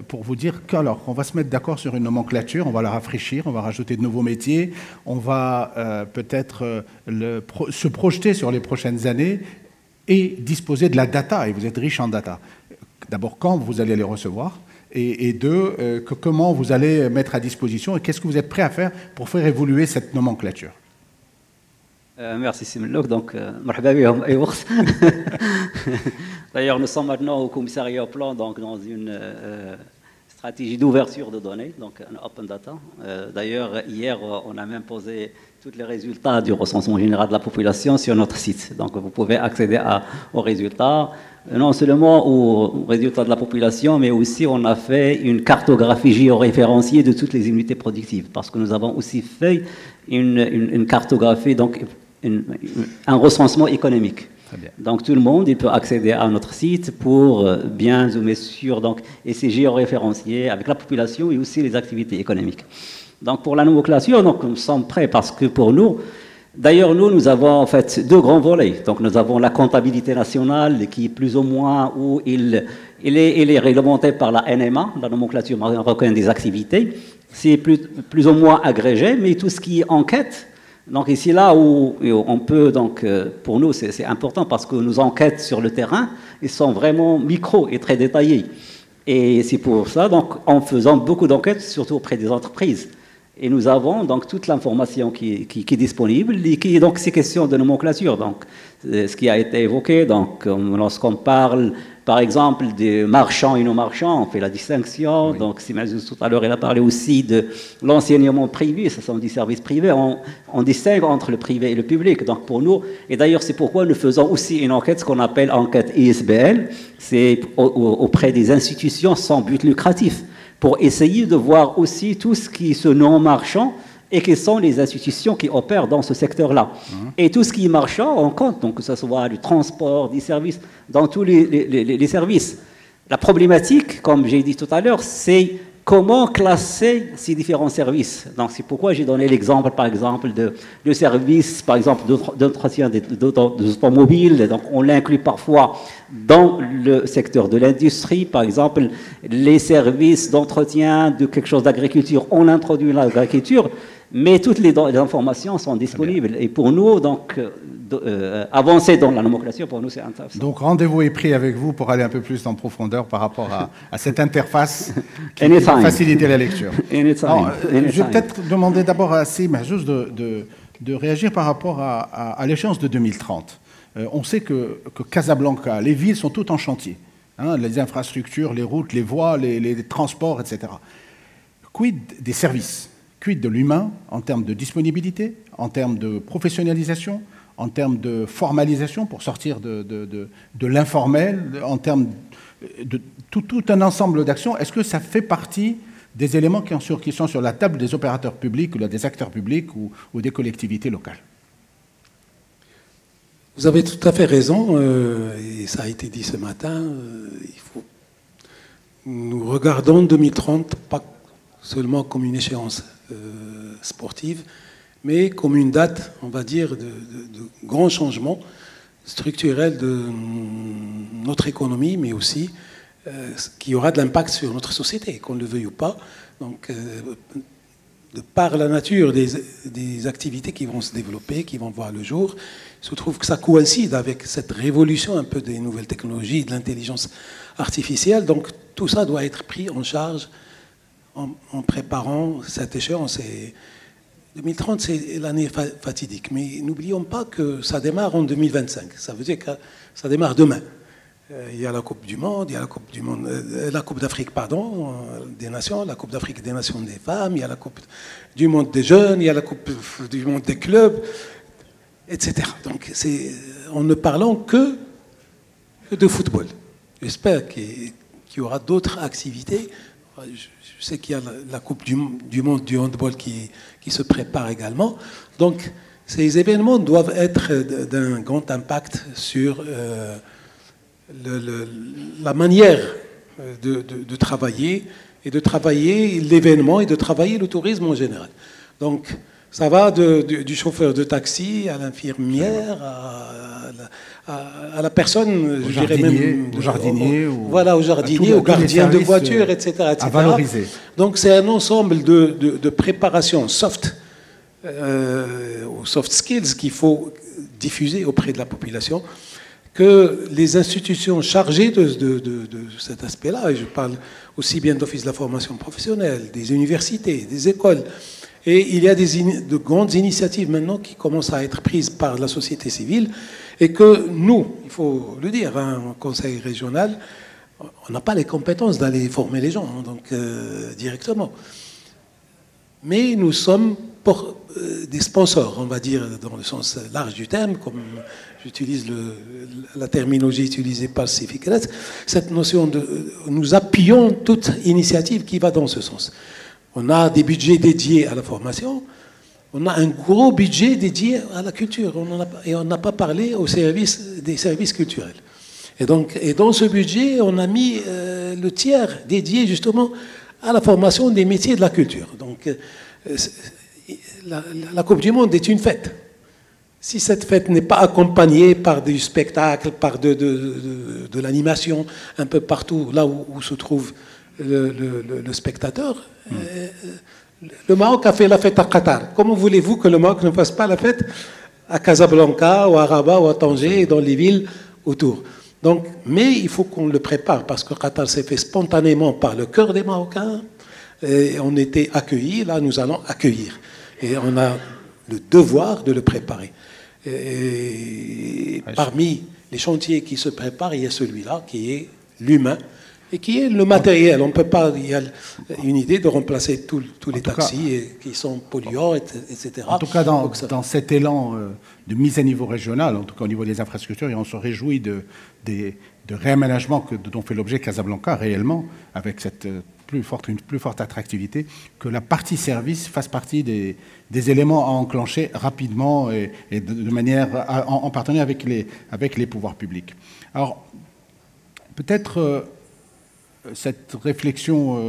Speaker 1: pour vous dire qu'on va se mettre d'accord sur une nomenclature, on va la rafraîchir, on va rajouter de nouveaux métiers, on va peut-être se projeter sur les prochaines années et disposer de la data, et vous êtes riche en data. D'abord, quand vous allez les recevoir, et deux, comment vous allez mettre à disposition, et qu'est-ce que vous êtes prêt à faire pour faire évoluer cette nomenclature.
Speaker 2: Merci Simlouk. Donc, d'ailleurs, nous sommes maintenant au commissariat au plan, donc dans une stratégie d'ouverture de données, donc un open data. D'ailleurs, hier, on a même posé tous les résultats du recensement général de la population sur notre site. Donc, vous pouvez accéder aux résultats, non seulement aux résultats de la population, mais aussi on a fait une cartographie géoréférenciée de toutes les unités productives, parce que nous avons aussi fait une cartographie, donc un recensement économique. Donc tout le monde il peut accéder à notre site pour bien zoomer sur et c'est géoréférencié avec la population et aussi les activités économiques. Donc pour la nomenclature, donc nous sommes prêts parce que pour nous, d'ailleurs nous avons en fait deux grands volets. Donc nous avons la comptabilité nationale qui est plus ou moins où il est réglementé par la NMA, la nomenclature marocaine des activités. c'est plus ou moins agrégé, mais tout ce qui est enquête, donc ici là où on peut, donc pour nous c'est important parce que nos enquêtes sur le terrain, ils sont vraiment micro et très détaillés. Et c'est pour ça, donc en faisant beaucoup d'enquêtes, surtout auprès des entreprises. Et nous avons donc toute l'information qui est disponible et qui donc ces questions de nomenclature. Donc ce qui a été évoqué, donc lorsqu'on parle par exemple des marchands et non marchands, on fait la distinction. Oui. Donc tout à l'heure, elle a parlé aussi de l'enseignement privé, ce sont des services privés. On distingue entre le privé et le public. Donc pour nous, et d'ailleurs c'est pourquoi nous faisons aussi une enquête, ce qu'on appelle enquête ISBL, c'est auprès des institutions sans but lucratif, pour essayer de voir aussi tout ce qui se non marchand et quelles sont les institutions qui opèrent dans ce secteur-là. Et tout ce qui est marchand, on compte, donc que ce soit du transport, des services, dans tous les services. La problématique, comme j'ai dit tout à l'heure, c'est comment classer ces différents services. Donc c'est pourquoi j'ai donné l'exemple, par exemple, de services, par exemple, d'entretien d'automobiles. Donc on l'inclut parfois dans le secteur de l'industrie, par exemple, les services d'entretien de quelque chose d'agriculture, on introduit l'agriculture, mais toutes les informations sont disponibles. Et pour nous, donc, avancer dans la nomenclature, pour nous, c'est intéressant.
Speaker 1: Donc, rendez-vous est pris avec vous pour aller un peu plus en profondeur par rapport à cette interface qui va faciliter la lecture. Alors, je vais peut-être demander d'abord à Sim juste de réagir par rapport à l'échéance de 2030. On sait que Casablanca, les villes sont toutes en chantier. Hein, les infrastructures, les routes, les voies, les transports, etc. Quid des services? Quid de l'humain en termes de disponibilité, en termes de professionnalisation, en termes de formalisation pour sortir de l'informel, en termes de tout un ensemble d'actions? Est-ce que ça fait partie des éléments qui sont sur la table des opérateurs publics, ou des acteurs publics ou des collectivités locales?
Speaker 4: Vous avez tout à fait raison, et ça a été dit ce matin, nous regardons 2030 pas seulement comme une échéance sportive, mais comme une date, on va dire, de grands changements structurels de notre économie, mais aussi qui aura de l'impact sur notre société, qu'on le veuille ou pas. Donc, de par la nature des activités qui vont se développer, qui vont voir le jour, il se trouve que ça coïncide avec cette révolution un peu des nouvelles technologies, de l'intelligence artificielle. Donc, tout ça doit être pris en charge en préparant cette échéance. Et 2030, c'est l'année fatidique. Mais n'oublions pas que ça démarre en 2025. Ça veut dire que ça démarre demain. Il y a la Coupe du Monde, il y a la Coupe d'Afrique, pardon, des Nations, la Coupe d'Afrique des Nations des femmes, il y a la Coupe du Monde des jeunes, il y a la Coupe du Monde des clubs, etc. Donc, en ne parlant que de football. J'espère qu'il y aura d'autres activités. Je sais qu'il y a la Coupe du Monde du handball qui se prépare également. Donc, ces événements doivent être d'un grand impact sur la manière de travailler, et de travailler l'événement et de travailler le tourisme en général. Donc, ça va du chauffeur de taxi à l'infirmière, à la personne, je dirais même...
Speaker 1: Au jardinier.
Speaker 4: Voilà, au jardinier, au gardien de voiture, etc., etc.
Speaker 1: À valoriser.
Speaker 4: Donc, c'est un ensemble de préparations soft, aux soft skills qu'il faut diffuser auprès de la population, que les institutions chargées de cet aspect-là, et je parle aussi bien d'Office de la formation professionnelle, des universités, des écoles, et il y a de grandes initiatives maintenant qui commencent à être prises par la société civile, et que nous, il faut le dire, au conseil régional, on n'a pas les compétences d'aller former les gens, donc directement. Mais nous sommes des sponsors, on va dire, dans le sens large du terme, comme j'utilise la terminologie utilisée par Sificret, cette notion nous appuyons toute initiative qui va dans ce sens. On a des budgets dédiés à la formation, on a un gros budget dédié à la culture, et on n'a pas parlé des services culturels. Et dans ce budget, on a mis le tiers dédié justement à la formation des métiers de la culture. Donc, la Coupe du Monde est une fête. Si cette fête n'est pas accompagnée par du spectacle, par de l'animation, un peu partout là où se trouve le spectateur, Le Maroc a fait la fête à Qatar. Comment voulez-vous que le Maroc ne fasse pas la fête à Casablanca, ou à Rabat, ou à Tanger, et dans les villes autour? Donc, mais il faut qu'on le prépare, parce que Qatar s'est fait spontanément par le cœur des Marocains. Et on était accueillis, là nous allons accueillir. Et on a le devoir de le préparer. Et parmi les chantiers qui se préparent, il y a celui-là qui est l'humain et qui est le matériel. On ne peut pas, il y a une idée de remplacer tous les taxis qui sont polluants, etc.
Speaker 1: En tout cas, dans cet élan de mise à niveau régional, en tout cas au niveau des infrastructures, et on se réjouit de réaménagement dont fait l'objet Casablanca réellement, avec cette une plus forte attractivité, que la partie service fasse partie des éléments à enclencher rapidement et de manière en partenariat avec les pouvoirs publics. Alors, peut-être cette réflexion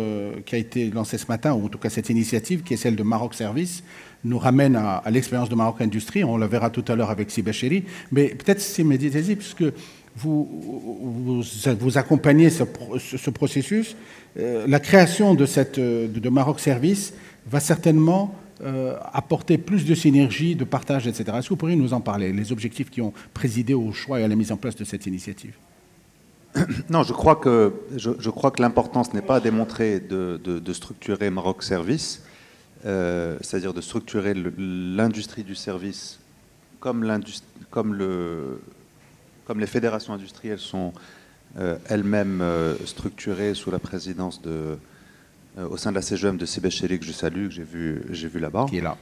Speaker 1: qui a été lancée ce matin, ou en tout cas cette initiative qui est celle de Maroc Service, nous ramène à l'expérience de Maroc Industrie. On la verra tout à l'heure avec Sibacheri, mais peut-être c'est Mehdi, puisque vous accompagnez ce processus. La création de Maroc Service va certainement apporter plus de synergie, de partage, etc. Est-ce que vous pourriez nous en parler, les objectifs qui ont présidé au choix et à la mise en place de cette initiative?
Speaker 5: Non, je crois que l'importance n'est pas à démontrer de structurer Maroc Service, c'est-à-dire de structurer l'industrie du service comme les fédérations industrielles sont elles-mêmes structurées sous la présidence au sein de la CGM de Sibacheri, que je salue, que j'ai vu là-bas.
Speaker 1: Qui est là.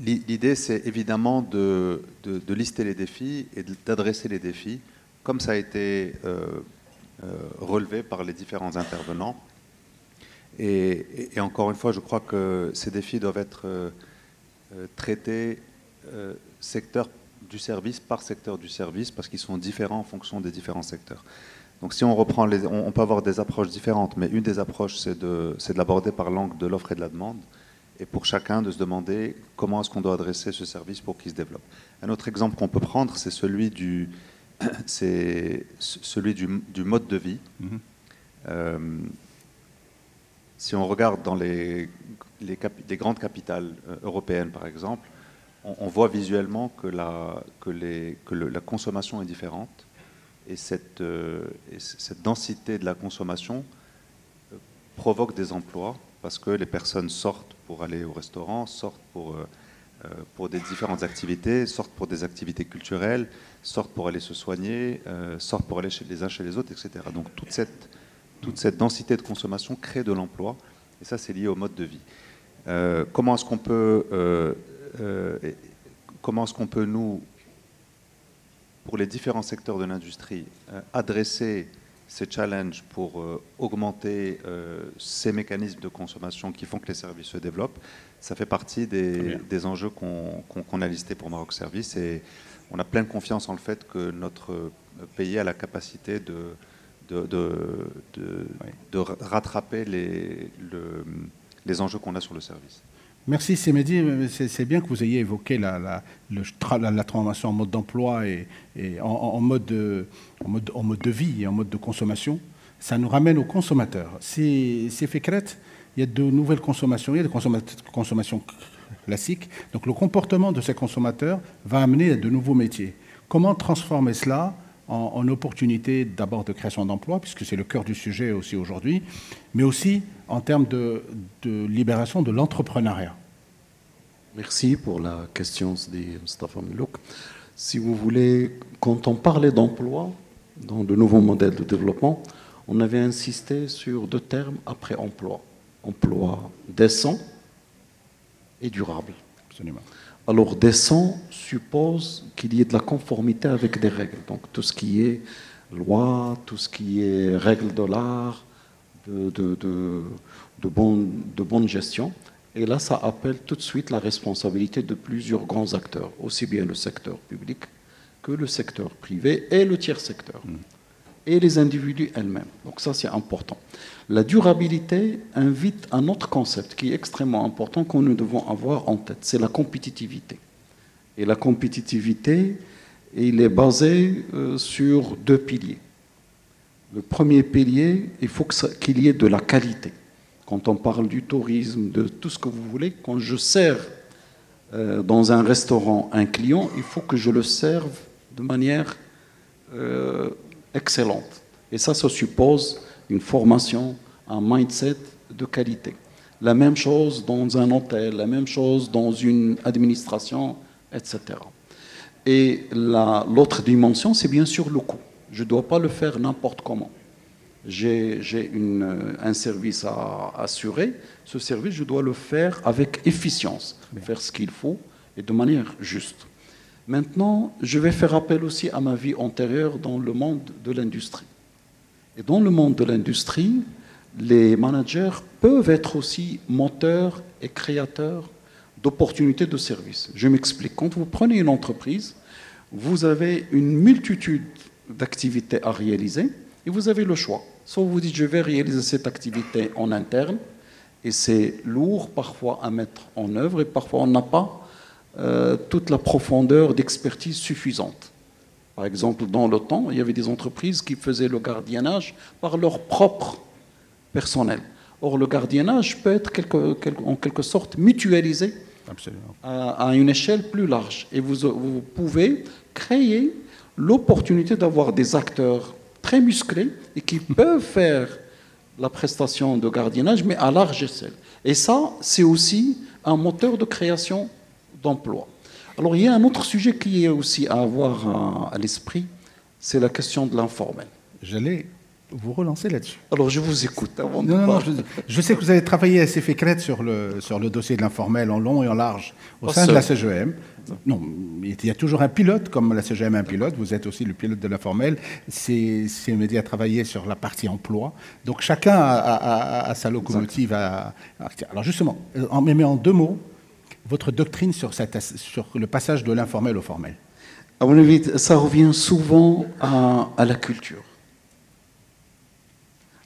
Speaker 5: L'idée, c'est évidemment de lister les défis et d'adresser les défis, comme ça a été relevé par les différents intervenants. Et encore une fois, je crois que ces défis doivent être traités secteur du service par secteur du service, parce qu'ils sont différents en fonction des différents secteurs. Donc si on reprend, on peut avoir des approches différentes, mais une des approches, c'est de l'aborder par l'angle de l'offre et de la demande, et pour chacun de se demander comment est-ce qu'on doit adresser ce service pour qu'il se développe. Un autre exemple qu'on peut prendre, c'est celui du mode de vie. Si on regarde dans les grandes capitales européennes, par exemple, on voit visuellement que la consommation est différente, et cette densité de la consommation provoque des emplois, parce que les personnes sortent pour aller au restaurant, sortent pour des différentes activités, sortent pour des activités culturelles, sortent pour aller se soigner, sortent pour aller les uns chez les autres, etc. Donc toute cette densité de consommation crée de l'emploi, et ça c'est lié au mode de vie. Comment est-ce qu'on peut, nous, pour les différents secteurs de l'industrie, adresser ces challenges pour augmenter ces mécanismes de consommation qui font que les services se développent? Ça fait partie des enjeux qu'on a listés pour Maroc Service, et on a pleine confiance en le fait que notre pays a la capacité de rattraper les enjeux qu'on a sur le service.
Speaker 1: Merci, Mehdi. C'est bien que vous ayez évoqué la transformation en mode d'emploi et en mode de vie et en mode de consommation. Ça nous ramène aux consommateurs. C'est fait crête. Il y a de nouvelles consommations, il y a des consommations classiques. Donc le comportement de ces consommateurs va amener à de nouveaux métiers. Comment transformer cela en opportunité d'abord de création d'emplois, puisque c'est le cœur du sujet aussi aujourd'hui, mais aussi en termes de libération de l'entrepreneuriat.
Speaker 6: Merci pour la question de Mustafa Melouk. Si vous voulez, quand on parlait d'emploi, dans de nouveaux modèles de développement, on avait insisté sur deux termes après emploi. Emploi décent et durable.
Speaker 1: Absolument.
Speaker 6: Alors, décent suppose qu'il y ait de la conformité avec des règles. Donc, tout ce qui est loi, tout ce qui est règles de l'art, de bonne gestion. Et là, ça appelle tout de suite la responsabilité de plusieurs grands acteurs, aussi bien le secteur public que le secteur privé et le tiers secteur, et les individus elles-mêmes. Donc ça, c'est important. La durabilité invite un autre concept qui est extrêmement important que nous devons avoir en tête, c'est la compétitivité. Et la compétitivité, il est basé sur deux piliers. Le premier pilier, il faut qu'il y ait de la qualité. quand on parle du tourisme, de tout ce que vous voulez, quand je sers dans un restaurant un client, il faut que je le serve de manière excellente. Et ça suppose une formation, un mindset de qualité. La même chose dans un hôtel, la même chose dans une administration, etc. Et l'autre dimension, c'est bien sûr le coût. Je ne dois pas le faire n'importe comment. J'ai un service à assurer. Ce service, je dois le faire avec efficience, faire ce qu'il faut et de manière juste. Maintenant, je vais faire appel aussi à ma vie antérieure dans le monde de l'industrie. Et dans le monde de l'industrie, les managers peuvent être aussi moteurs et créateurs d'opportunités de services. Je m'explique. Quand vous prenez une entreprise, vous avez une multitude d'activités à réaliser et vous avez le choix. Soit vous dites, je vais réaliser cette activité en interne, et c'est lourd parfois à mettre en œuvre, et parfois on n'a pas toute la profondeur d'expertise suffisante. Par exemple, dans le temps, il y avait des entreprises qui faisaient le gardiennage par leur propre personnel. Or, le gardiennage peut être en quelque sorte mutualisé à une échelle plus large. Et vous pouvez créer l'opportunité d'avoir des acteurs très musclés et qui peuvent faire la prestation de gardiennage, mais à large échelle. Et ça, c'est aussi un moteur de création d'emplois. Alors, il y a un autre sujet qui est aussi à avoir à l'esprit, c'est la question de l'informel.
Speaker 1: J'allais vous relancer là-dessus.
Speaker 6: Alors, je vous écoute. Avant
Speaker 1: je sais que vous avez travaillé assez fécrète sur le dossier de l'informel en long et en large au sein de la CGM. Non, il y a toujours un pilote, comme la CGM a un pilote. Vous êtes aussi le pilote de l'informel. C'est médias à travailler sur la partie emploi. Donc, chacun a sa locomotive à... Alors, justement, mais en 2 mots, votre doctrine sur le passage de l'informel au formel.
Speaker 6: À mon avis, ça revient souvent à la culture.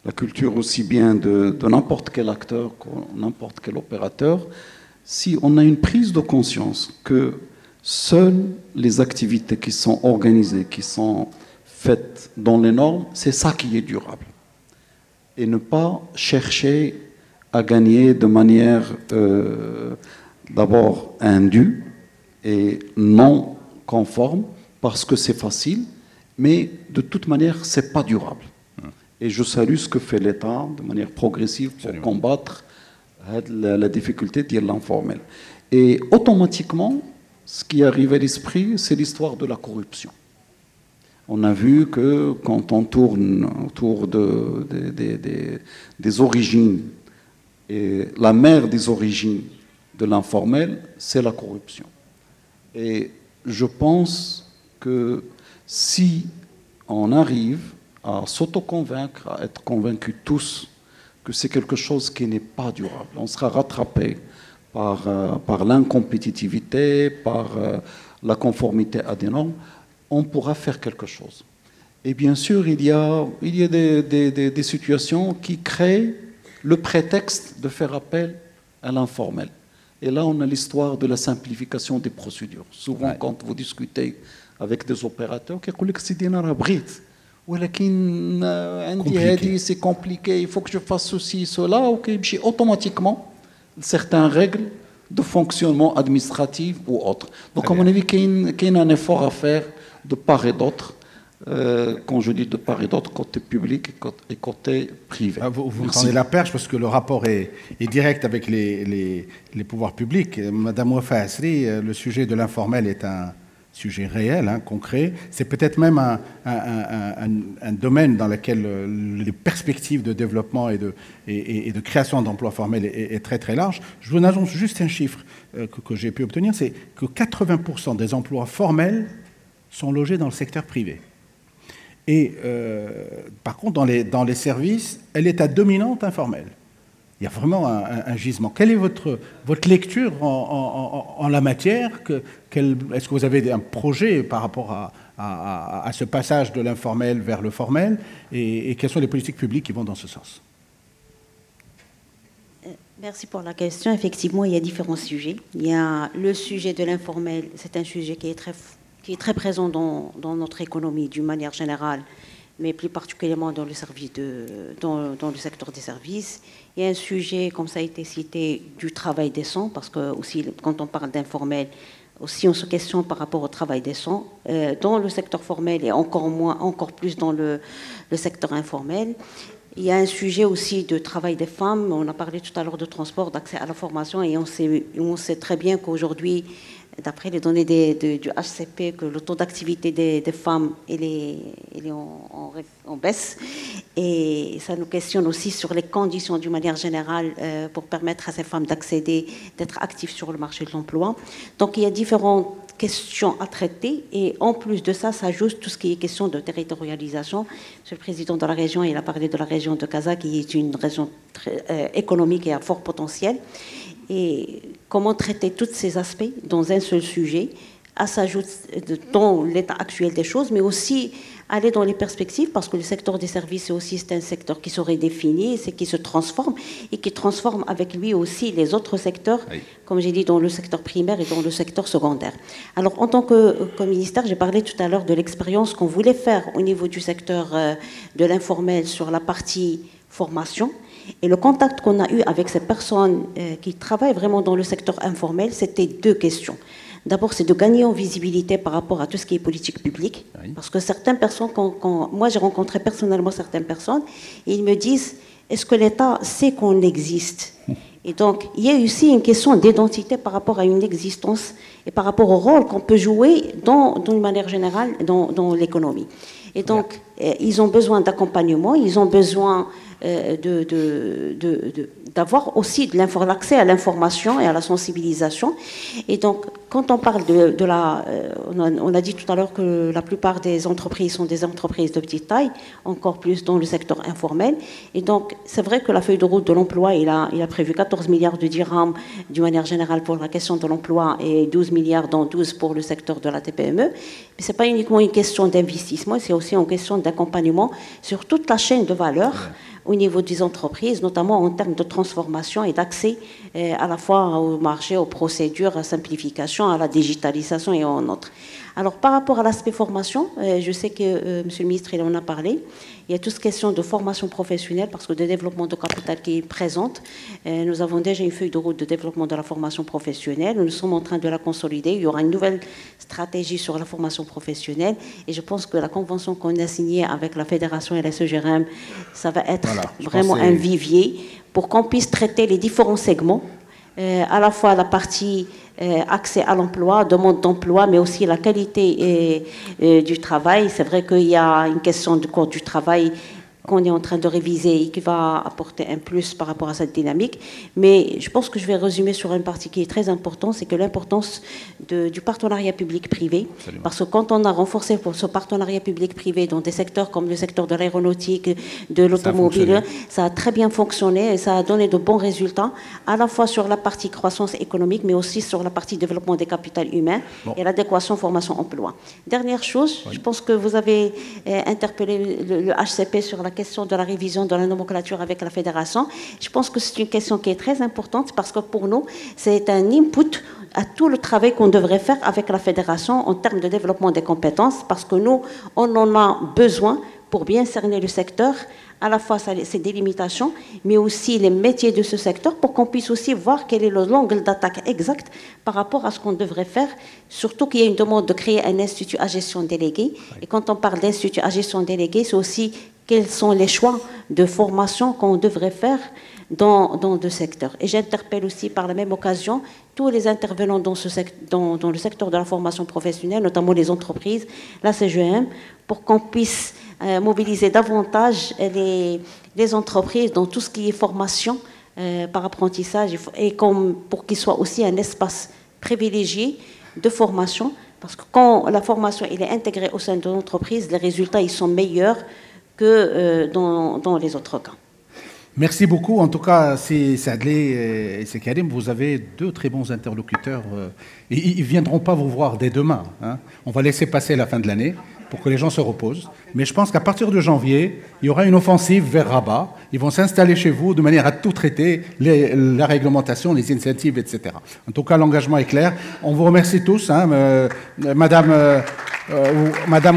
Speaker 6: La culture aussi bien de n'importe quel acteur, n'importe quel opérateur. Si on a une prise de conscience que seules les activités qui sont organisées, qui sont faites dans les normes, c'est ça qui est durable. Et ne pas chercher à gagner de manière d'abord indue et non conforme, parce que c'est facile, mais de toute manière, ce n'est pas durable. Et je salue ce que fait l'État de manière progressive pour combattre la difficulté de l'informel. Et automatiquement, ce qui arrive à l'esprit, c'est l'histoire de la corruption. On a vu que quand on tourne autour des origines, et la mère des origines de l'informel, c'est la corruption. Et je pense que si on arrive à s'auto-convaincre, à être convaincus tous que c'est quelque chose qui n'est pas durable, on sera rattrapé par l'incompétitivité, par la conformité à des normes, on pourra faire quelque chose. Et bien sûr, il y a des situations qui créent le prétexte de faire appel à l'informel. Et là, on a l'histoire de la simplification des procédures. Souvent, quand vous discutez avec des opérateurs, qui disent que c'est des arabris. C'est compliqué, il faut que je fasse ceci, cela, automatiquement, certaines règles de fonctionnement administratif ou autre. Donc, à mon avis, il y a un effort à faire de part et d'autre. Quand je dis de part et d'autre, côté public et côté privé.
Speaker 1: Vous me tendez la perche parce que le rapport est direct avec les pouvoirs publics. Madame Wafa Asri, le sujet de l'informel est un sujet réel, concret. C'est peut-être même un domaine dans lequel les perspectives de développement et de création d'emplois formels est très très large. Je vous annonce juste un chiffre que j'ai pu obtenir, c'est que 80% des emplois formels sont logés dans le secteur privé. Et par contre, dans les services, elle est à dominante informelle. Il y a vraiment un gisement. Quelle est votre lecture en la matière? Est-ce que vous avez un projet par rapport à ce passage de l'informel vers le formel? Et quelles sont les politiques publiques qui vont dans ce sens?
Speaker 3: Merci pour la question. Effectivement, il y a différents sujets. Il y a le sujet de l'informel. C'est un sujet qui est très présent dans notre économie d'une manière générale mais plus particulièrement dans le secteur des services. Il y a un sujet, comme ça a été cité, du travail décent, parce que aussi, quand on parle d'informel, aussi on se questionne par rapport au travail décent, dans le secteur formel et encore plus dans le secteur informel. Il y a un sujet aussi de travail des femmes. On a parlé tout à l'heure de transport, d'accès à la formation, et on sait très bien qu'aujourd'hui, d'après les données du HCP, que le taux d'activité des femmes il est en baisse. Et ça nous questionne aussi sur les conditions d'une manière générale pour permettre à ces femmes d'accéder, d'être actives sur le marché de l'emploi. Donc il y a différentes questions à traiter, et en plus de ça s'ajoute tout ce qui est question de territorialisation. Monsieur le Président de la région, il a parlé de la région de Casa, qui est une région très économique et à fort potentiel. Et comment traiter tous ces aspects dans un seul sujet, à s'ajouter dans l'état actuel des choses, mais aussi aller dans les perspectives, parce que le secteur des services c'est un secteur qui serait défini, c'est qui se transforme, et qui transforme avec lui aussi les autres secteurs, oui, comme j'ai dit, dans le secteur primaire et dans le secteur secondaire. Alors, en tant que ministère, j'ai parlé tout à l'heure de l'expérience qu'on voulait faire au niveau du secteur de l'informel sur la partie formation. Et le contact qu'on a eu avec ces personnes qui travaillent vraiment dans le secteur informel, c'était deux questions. D'abord, c'est de gagner en visibilité par rapport à tout ce qui est politique publique. Oui. Parce que certaines personnes, moi j'ai rencontré personnellement certaines personnes, et ils me disent, est-ce que l'État sait qu'on existe? Et donc, il y a aussi une question d'identité par rapport à une existence et par rapport au rôle qu'on peut jouer d'une manière générale dans l'économie. Et donc, ils ont besoin d'accompagnement, ils ont besoin d'avoir aussi l'accès à l'information et à la sensibilisation. Et donc, quand on parle on a dit tout à l'heure que la plupart des entreprises sont des entreprises de petite taille, encore plus dans le secteur informel. Et donc, c'est vrai que la feuille de route de l'emploi, il a prévu 14 milliards de dirhams d'une manière générale pour la question de l'emploi et 12 milliards dans 12 pour le secteur de la TPME. Mais ce n'est pas uniquement une question d'investissement, c'est aussi une question d'accompagnement sur toute la chaîne de valeur au niveau des entreprises, notamment en termes de transformation et d'accès à la fois au marché, aux procédures, à la simplification, à la digitalisation et en autres. Alors, par rapport à l'aspect formation, je sais que Monsieur le ministre, il en a parlé. Il y a toute cette question de formation professionnelle, parce que le développement de capital qui est présente, nous avons déjà une feuille de route de développement de la formation professionnelle. Nous sommes en train de la consolider. Il y aura une nouvelle stratégie sur la formation professionnelle. Et je pense que la convention qu'on a signée avec la Fédération et la SEGRM, ça va être vraiment un vivier pour qu'on puisse traiter les différents segments, à la fois la partie accès à l'emploi, demande d'emploi, mais aussi la qualité du travail. C'est vrai qu'il y a une question du code du travail qu'on est en train de réviser et qui va apporter un plus par rapport à cette dynamique. Mais je pense que je vais résumer sur une partie qui est très importante, c'est que l'importance du partenariat public-privé. Parce que quand on a renforcé pour ce partenariat public-privé dans des secteurs comme le secteur de l'aéronautique, de l'automobile, ça a très bien fonctionné et ça a donné de bons résultats, à la fois sur la partie croissance économique, mais aussi sur la partie développement des capitaux humains et l'adéquation formation-emploi. Dernière chose, je pense que vous avez interpellé le HCP sur la question de la révision de la nomenclature avec la fédération. Je pense que c'est une question qui est très importante parce que pour nous, c'est un input à tout le travail qu'on devrait faire avec la fédération en termes de développement des compétences, parce que nous, on en a besoin pour bien cerner le secteur, à la fois ses délimitations, mais aussi les métiers de ce secteur, pour qu'on puisse aussi voir quel est l'angle d'attaque exact par rapport à ce qu'on devrait faire, surtout qu'il y a une demande de créer un institut à gestion déléguée. Et quand on parle d'institut à gestion déléguée, c'est aussi quels sont les choix de formation qu'on devrait faire dans deux secteurs. Et j'interpelle aussi par la même occasion tous les intervenants dans le secteur de la formation professionnelle, notamment les entreprises, la CGM, pour qu'on puisse mobiliser davantage les entreprises dans tout ce qui est formation par apprentissage, et pour qu'il soit aussi un espace privilégié de formation, parce que quand la formation est intégrée au sein de l'entreprise, les résultats ils sont meilleurs que dans les autres cas.
Speaker 1: Merci beaucoup. En tout cas, c'est Sadlé et c'est Karim, vous avez deux très bons interlocuteurs. Ils ne viendront pas vous voir dès demain. Hein. On va laisser passer la fin de l'année pour que les gens se reposent. Mais je pense qu'à partir de janvier, il y aura une offensive vers Rabat. Ils vont s'installer chez vous de manière à tout traiter, la réglementation, les incentives, etc. En tout cas, l'engagement est clair. On vous remercie tous. Hein, Madame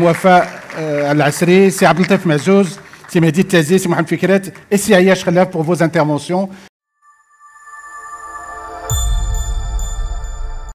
Speaker 1: Wafa Al-Asri, c'est Abdelatif Mazouz, c'est Mehdi Tazi, c'est Mohamed Fikret et c'est Ayash Khalaf pour vos interventions.